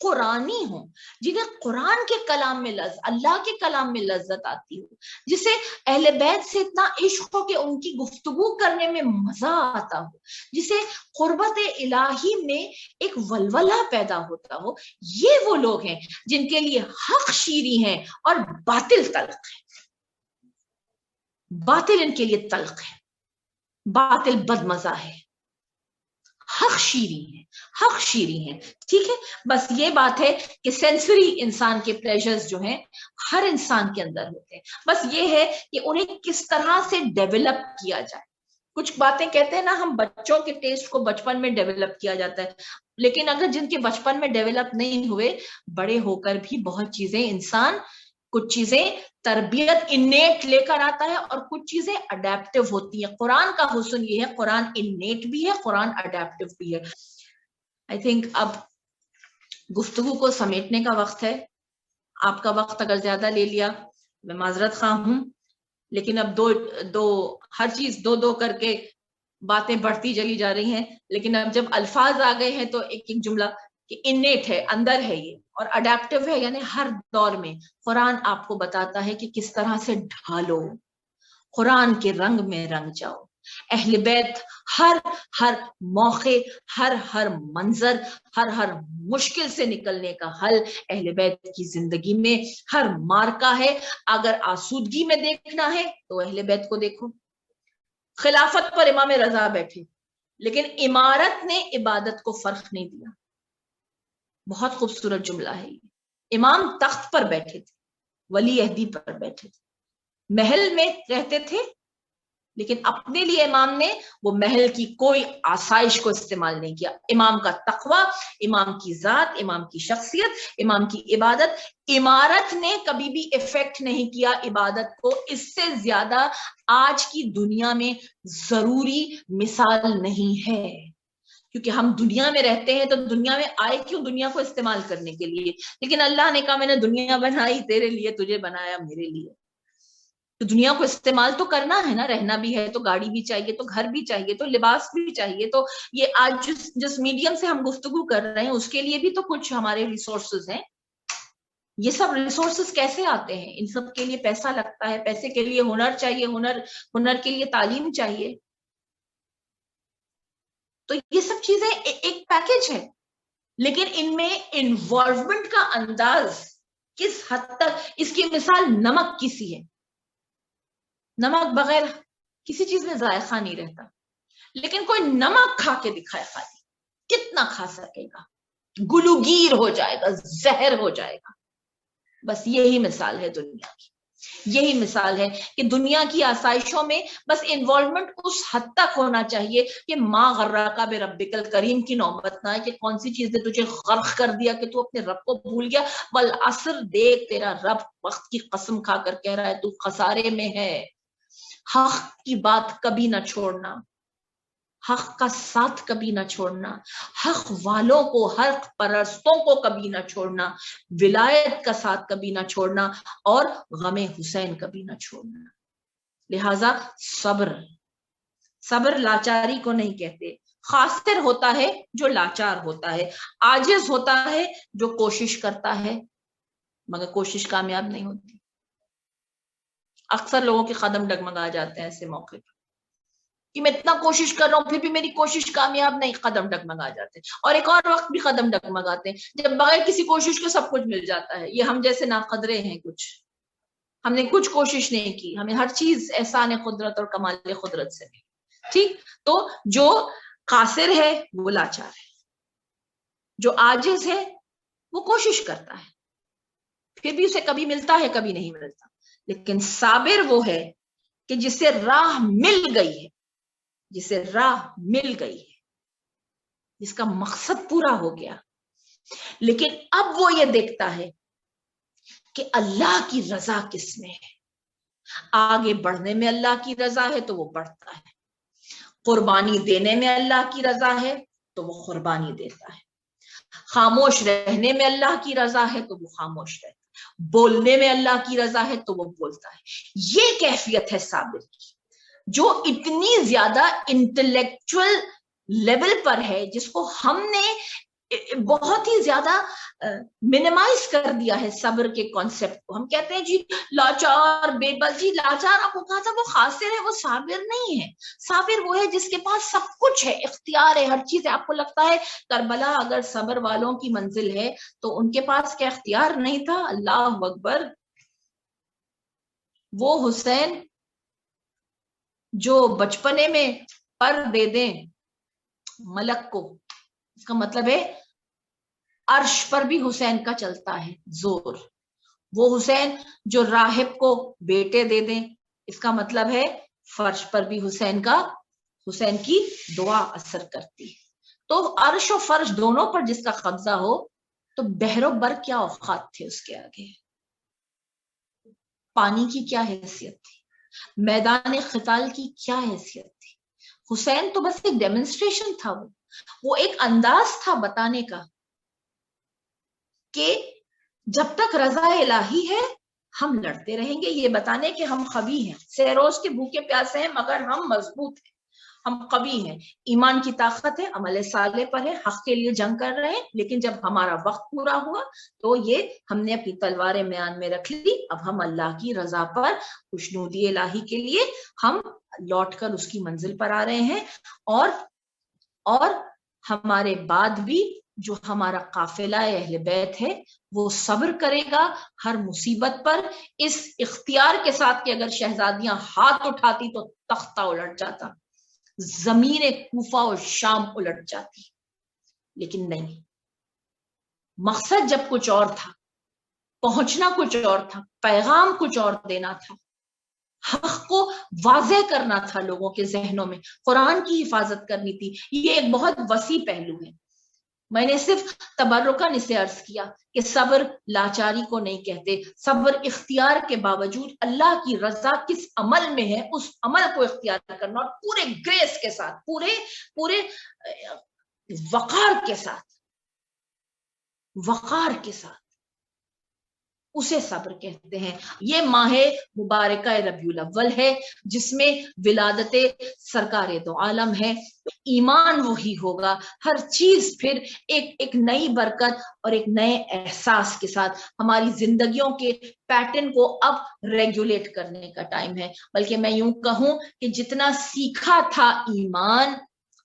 S2: قرآنی ہوں، جنہیں قرآن کے کلام میں اللہ کے کلام میں لذت آتی ہو، جسے اہل بیت سے اتنا عشق ہو کہ ان کی گفتگو کرنے میں مزہ آتا ہو، جسے قربت الہی میں ایک ولولہ پیدا ہوتا ہو، یہ وہ لوگ ہیں جن کے لیے حق شیریں ہیں اور باطل تلخ ہے. باطل ان کے لیے تلخ ہے، باطل بدمزہ ہے، حق شیریں ہے، حق شیریں ہے. ٹھیک ہے، بس یہ بات ہے کہ سینسری انسان کے پلیجرز جو ہیں ہر انسان کے اندر ہوتے ہیں، بس یہ ہے کہ انہیں کس طرح سے ڈیولپ کیا جائے. کچھ باتیں کہتے ہیں نا، ہم بچوں کے ٹیسٹ کو بچپن میں ڈیولپ کیا جاتا ہے، لیکن اگر جن کے بچپن میں ڈیولپ نہیں ہوئے، بڑے ہو کر بھی بہت چیزیں انسان، کچھ چیزیں تربیت انیٹ لے کر آتا ہے اور کچھ چیزیں اڈیپٹیو ہوتی ہیں. قرآن کا حسن یہ ہے، قرآن انیٹ بھی ہے، قرآن اڈیپٹیو بھی ہے. آئی تھنک اب گفتگو کو سمیٹنے کا وقت ہے. آپ کا وقت اگر زیادہ لے لیا میں معذرت خواہ ہوں، لیکن اب ہر چیز دو کر کے باتیں بڑھتی چلی جا رہی ہیں. لیکن اب جب الفاظ آ گئے ہیں تو ایک جملہ کہ انیٹ ہے، اندر ہے یہ، اور اڈیپٹیو ہے، یعنی ہر دور میں قرآن آپ کو بتاتا ہے کہ کس طرح سے ڈھالو، قرآن کے رنگ میں رنگ جاؤ. اہل بیت ہر موقع، ہر منظر، ہر مشکل سے نکلنے کا حل اہل بیت کی زندگی میں ہر مارکا ہے. اگر آسودگی میں دیکھنا ہے تو اہل بیت کو دیکھو. خلافت پر امام رضا بیٹھے، لیکن عمارت نے عبادت کو فرق نہیں دیا. بہت خوبصورت جملہ ہے یہ. امام تخت پر بیٹھے تھے، ولی عہدی پر بیٹھے تھے، محل میں رہتے تھے، لیکن اپنے لیے امام نے وہ محل کی کوئی آسائش کو استعمال نہیں کیا. امام کا تقوی، امام کی ذات، امام کی شخصیت، امام کی عبادت، عمارت نے کبھی بھی افیکٹ نہیں کیا عبادت کو. اس سے زیادہ آج کی دنیا میں ضروری مثال نہیں ہے، کیونکہ ہم دنیا میں رہتے ہیں تو دنیا میں آئے کیوں؟ دنیا کو استعمال کرنے کے لیے. لیکن اللہ نے کہا میں نے دنیا بنائی تیرے لیے، تجھے بنایا میرے لیے. تو دنیا کو استعمال تو کرنا ہے نا، رہنا بھی ہے تو گاڑی بھی چاہیے، تو گھر بھی چاہیے، تو لباس بھی چاہیے. تو یہ آج جس میڈیم سے ہم گفتگو کر رہے ہیں اس کے لیے بھی تو کچھ ہمارے ریسورسز ہیں. یہ سب ریسورسز کیسے آتے ہیں؟ ان سب کے لیے پیسہ لگتا ہے، پیسے کے لیے ہنر چاہیے، ہنر کے لیے تعلیم چاہیے. تو یہ سب چیزیں ایک پیکج ہے، لیکن ان میں انوالومنٹ کا انداز کس حد تک، اس کی مثال نمک کی سی ہے. نمک بغیر کسی چیز میں ذائقہ نہیں رہتا، لیکن کوئی نمک کھا کے دکھائے خالی، کتنا کھا سکے گا؟ گلوگیر ہو جائے گا، زہر ہو جائے گا. بس یہی مثال ہے دنیا کی. یہی مثال ہے کہ دنیا کی آسائشوں میں بس انوالومنٹ اس حد تک ہونا چاہیے کہ ما غرک بربک الکریم کی نوبت نہ ہے کہ کون سی چیز نے تجھے غرق کر دیا کہ تو اپنے رب کو بھول گیا. والعصر، دیکھ تیرا رب وقت کی قسم کھا کر کہہ رہا ہے تو خسارے میں ہے. حق کی بات کبھی نہ چھوڑنا، حق کا ساتھ کبھی نہ چھوڑنا، حق والوں کو، حق پرستوں کو کبھی نہ چھوڑنا، ولایت کا ساتھ کبھی نہ چھوڑنا، اور غم حسین کبھی نہ چھوڑنا. لہذا صبر لاچاری کو نہیں کہتے. خاسر ہوتا ہے جو لاچار ہوتا ہے، عاجز ہوتا ہے جو کوشش کرتا ہے مگر کوشش کامیاب نہیں ہوتی. اکثر لوگوں کے قدم ڈگمگا جاتے ہیں ایسے موقع پر کہ میں اتنا کوشش کر رہا ہوں پھر بھی میری کوشش کامیاب نہیں، قدم ڈگمگا جاتے ہیں. اور ایک اور وقت بھی قدم ڈگمگاتے ہیں جب بغیر کسی کوشش کے سب کچھ مل جاتا ہے. یہ ہم جیسے ناقدرے ہیں، ہم نے کچھ کوشش نہیں کی، ہمیں ہر چیز احسان قدرت اور کمال قدرت سے ملی. ٹھیک، تو جو قاصر ہے وہ لاچار ہے، جو عاجز ہے وہ کوشش کرتا ہے، پھر بھی اسے کبھی ملتا ہے کبھی نہیں ملتا. لیکن صابر وہ ہے کہ جسے راہ مل گئی ہے، جسے راہ مل گئی ہے، جس کا مقصد پورا ہو گیا، لیکن اب وہ یہ دیکھتا ہے کہ اللہ کی رضا کس میں ہے. آگے بڑھنے میں اللہ کی رضا ہے تو وہ بڑھتا ہے، قربانی دینے میں اللہ کی رضا ہے تو وہ قربانی دیتا ہے، خاموش رہنے میں اللہ کی رضا ہے تو وہ خاموش رہتا ہے، بولنے میں اللہ کی رضا ہے تو وہ بولتا ہے. یہ کیفیت ہے صابر کی، جو اتنی زیادہ انٹلیکچوئل لیول پر ہے، جس کو ہم نے بہت ہی زیادہ منیمائز کر دیا ہے صبر کے کانسیپٹ کو. ہم کہتے ہیں جی لاچار بے بس. جی لاچار آپ کو کہا تھا وہ خاسر ہے, وہ صابر نہیں ہے. صابر وہ ہے جس کے پاس سب کچھ ہے, اختیار ہے, ہر چیز ہے. آپ کو لگتا ہے کربلا اگر صبر والوں کی منزل ہے تو ان کے پاس کیا اختیار نہیں تھا؟ اللہ اکبر. وہ حسین جو بچپنے میں پر دے دیں ملک کو, اس کا مطلب ہے عرش پر بھی حسین کا چلتا ہے زور. وہ حسین جو راہب کو بیٹے دے دیں, اس کا مطلب ہے فرش پر بھی حسین کی دعا اثر کرتی ہے. تو عرش و فرش دونوں پر جس کا قبضہ ہو تو بحر و بر کیا اوقات تھے اس کے آگے, پانی کی کیا حیثیت تھی, میدان قتال کی کیا حیثیت تھی. حسین تو بس ایک ڈیمونسٹریشن تھا, وہ ایک انداز تھا بتانے کا کہ جب تک رضا الہی ہے ہم لڑتے رہیں گے, یہ بتانے کہ ہم قوی ہیں, سیروز کے بھوکے پیاسے ہیں مگر ہم مضبوط ہیں, ہم قوی ہیں, ایمان کی طاقت ہے, عمل صالح پر ہے, حق کے لیے جنگ کر رہے ہیں. لیکن جب ہمارا وقت پورا ہوا تو یہ ہم نے اپنی تلواریں میان میں رکھ لی, اب ہم اللہ کی رضا پر خوشنودی الہی کے لیے ہم لوٹ کر اس کی منزل پر آ رہے ہیں. اور ہمارے بعد بھی جو ہمارا قافلہ اہل بیت ہے وہ صبر کرے گا ہر مصیبت پر, اس اختیار کے ساتھ کہ اگر شہزادیاں ہاتھ اٹھاتی تو تختہ الٹ جاتا, زمین کوفہ و شام الٹ جاتی. لیکن نہیں, مقصد جب کچھ اور تھا, پہنچنا کچھ اور تھا, پیغام کچھ اور دینا تھا, حق کو واضح کرنا تھا لوگوں کے ذہنوں میں, قرآن کی حفاظت کرنی تھی. یہ ایک بہت وسیع پہلو ہے. میں نے صرف تبرکاً اسے عرض کیا کہ صبر لاچاری کو نہیں کہتے, صبر اختیار کے باوجود اللہ کی رضا کس عمل میں ہے اس عمل کو اختیار کرنا, اور پورے گریس کے ساتھ, پورے وقار کے ساتھ اسے صبر کہتے ہیں. یہ ماہ مبارکہ ربیع الاول ہے جس میں ولادت سرکار دو عالم ہے. ایمان وہی ہوگا, ہر چیز پھر ایک نئی برکت اور ایک نئے احساس کے ساتھ ہماری زندگیوں کے پیٹرن کو اب ریگولیٹ کرنے کا ٹائم ہے. بلکہ میں یوں کہوں کہ جتنا سیکھا تھا ایمان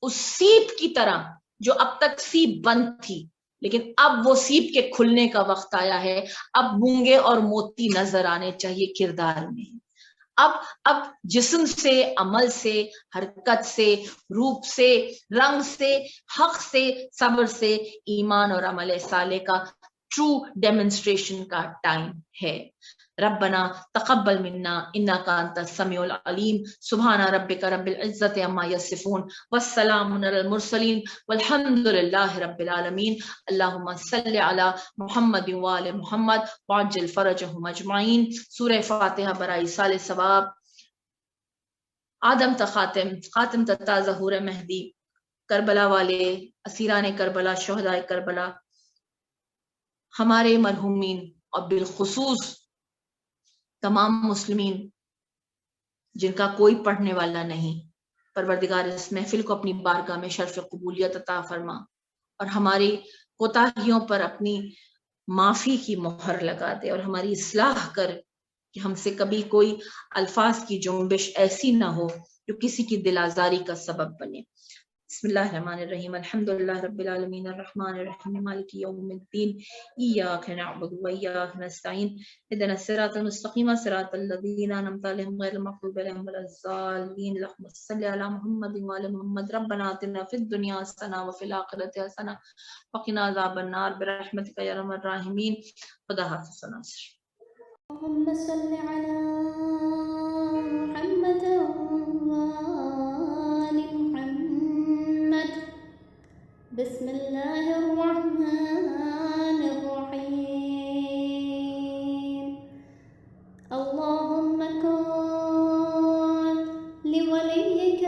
S2: اس سیپ کی طرح جو اب تک سیپ بند تھی, لیکن اب وہ سیپ کے کھلنے کا وقت آیا ہے. اب مونگے اور موتی نظر آنے چاہیے کردار میں. اب جسم سے, عمل سے, حرکت سے, روپ سے, رنگ سے, حق سے, صبر سے ایمان اور عمل صالح کا ٹرو ڈیمونسٹریشن کا ٹائم ہے. ربنا تقبل منا انك انت السميع العليم. سبحان ربك رب العزة عما يصفون والسلام على المرسلين والحمد لله رب العالمين. اللهم صل على محمد وآل محمد وعجل فرجهم اجمعین. سورہ فاتحہ برائے سال ثواب, آدم تا خاتم تا ظہور مہدی, کربلا والے, اسیران کربلا, شہدائے کربلا, ہمارے مرحومین اور بالخصوص تمام مسلمین جن کا کوئی پڑھنے والا نہیں. پروردگار اس محفل کو اپنی بارگاہ میں شرف قبولیت عطا فرما اور ہماری کوتاہیوں پر اپنی معافی کی مہر لگا دے, اور ہماری اصلاح کر کہ ہم سے کبھی کوئی الفاظ کی جنبش ایسی نہ ہو جو کسی کی دل آزاری کا سبب بنے. بسم اللہ الرحمن الرحیم. الحمدللہ رب العالمین الرحمن الرحیم مالک یوم الدین ایاک نعبد و ایاک نستعین اهدنا الصراط المستقیم صراط الذین انعمت علیہم غیر المغضوب علیہم ولا الضالین. اللهم صل علی محمد وعلی محمد. ربنا آتنا فی الدنیا حسنہ وفی الآخرۃ حسنہ وقنا عذاب النار برحمتک یا ارحم الراحمین. خدا حافظ.
S3: اللهم صل على محمد وآل محمد. بسم الله الرحمن الرحيم. اللهم كن لوليك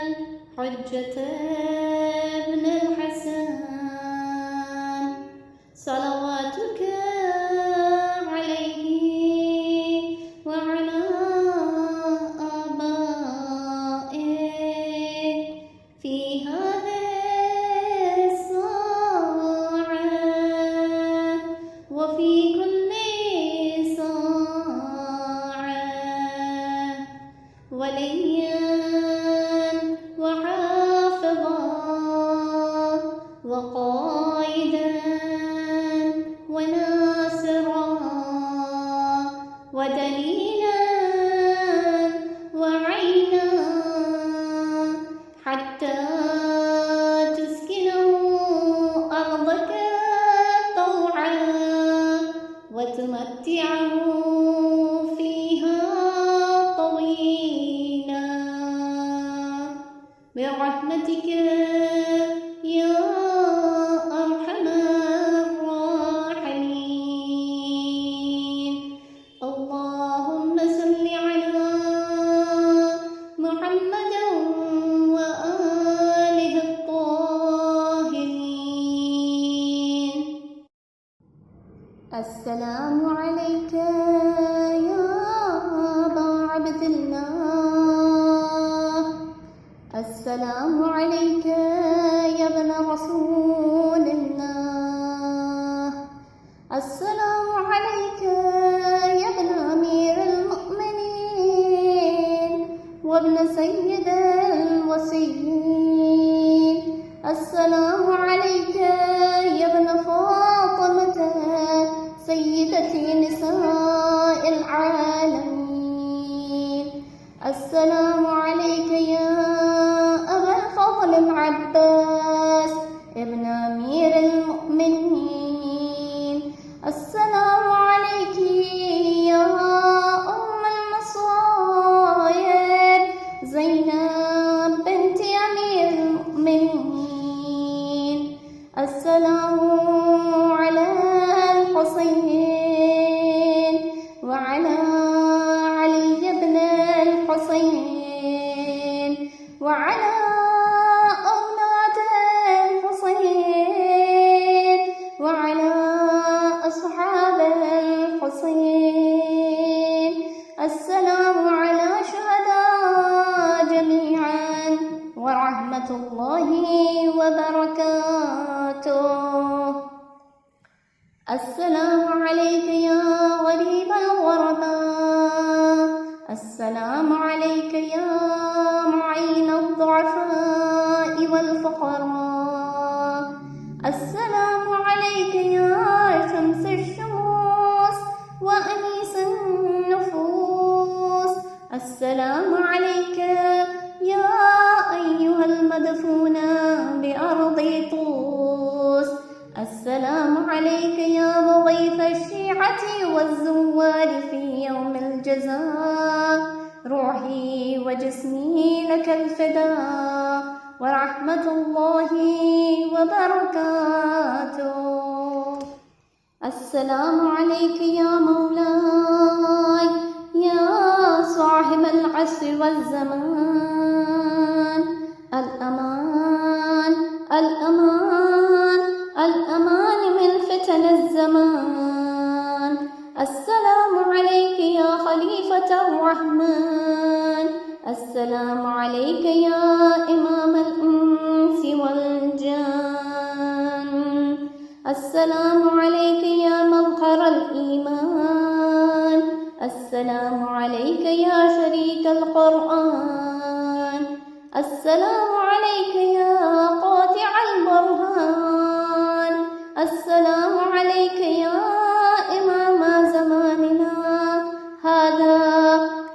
S3: الحجة ابن الحسن صلواتك في هذه الصلاة وقائدا وناصرا ودليلا وعينا حتى تسكنه أرضك طوعا وتمتعه فيها طويلا برحمتك يا أرحم الراحمين. اللهم صل على محمد وآله الطاهرين. السلام عليك يا أبا عبد الله. السلام عليك يا ابن رسول الله. السلام عليك يا ابن أمير المؤمنين وابن سيد الوصيين. السلام عليك يا ابن فاطمة سيدة نساء العالمين. السلام عليك يا أبا الفضل العباس ابن أمير المؤمنين. السلام عليك يا أم المصائب زينب بنت أمير المؤمنين. السلام على الحسين وعلى علي بن الحسين وعلى أولاد الحسين وعلى أصحاب الحسين. السلام على شهداء جميعا ورحمة الله وبركاته. السلام عليك يا غريب الغرباء. السلام عليك يا معين الضعفاء والفقراء. السلام عليك يا شمس الشموس وأنيس النفوس. السلام عليك يا أيها المدفون بأرض طوس. السلام عليك يا مغيث الشيعة والزوار في يوم الجزاء. روحي وجسمي لك الفداء ورحمة الله وبركاته. السلام عليك يا مولاي يا صاحب العصر والزمان. الأمان الأمان الأمان من فتن الزمان. السلام عليك يا خليفة الرحمن. السلام عليك يا إمام الإنس والجان. السلام عليك يا مظهر الإيمان. السلام عليك يا شريك القرآن. السلام عليك يا قاطع البرهان. السلام عليك يا إمام زماننا هذا.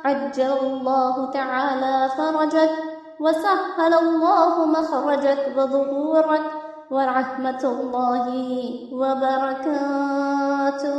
S3: عجل الله تعالى فرجك وسهل الله مخرجك وظهورك ورحمة الله وبركاته.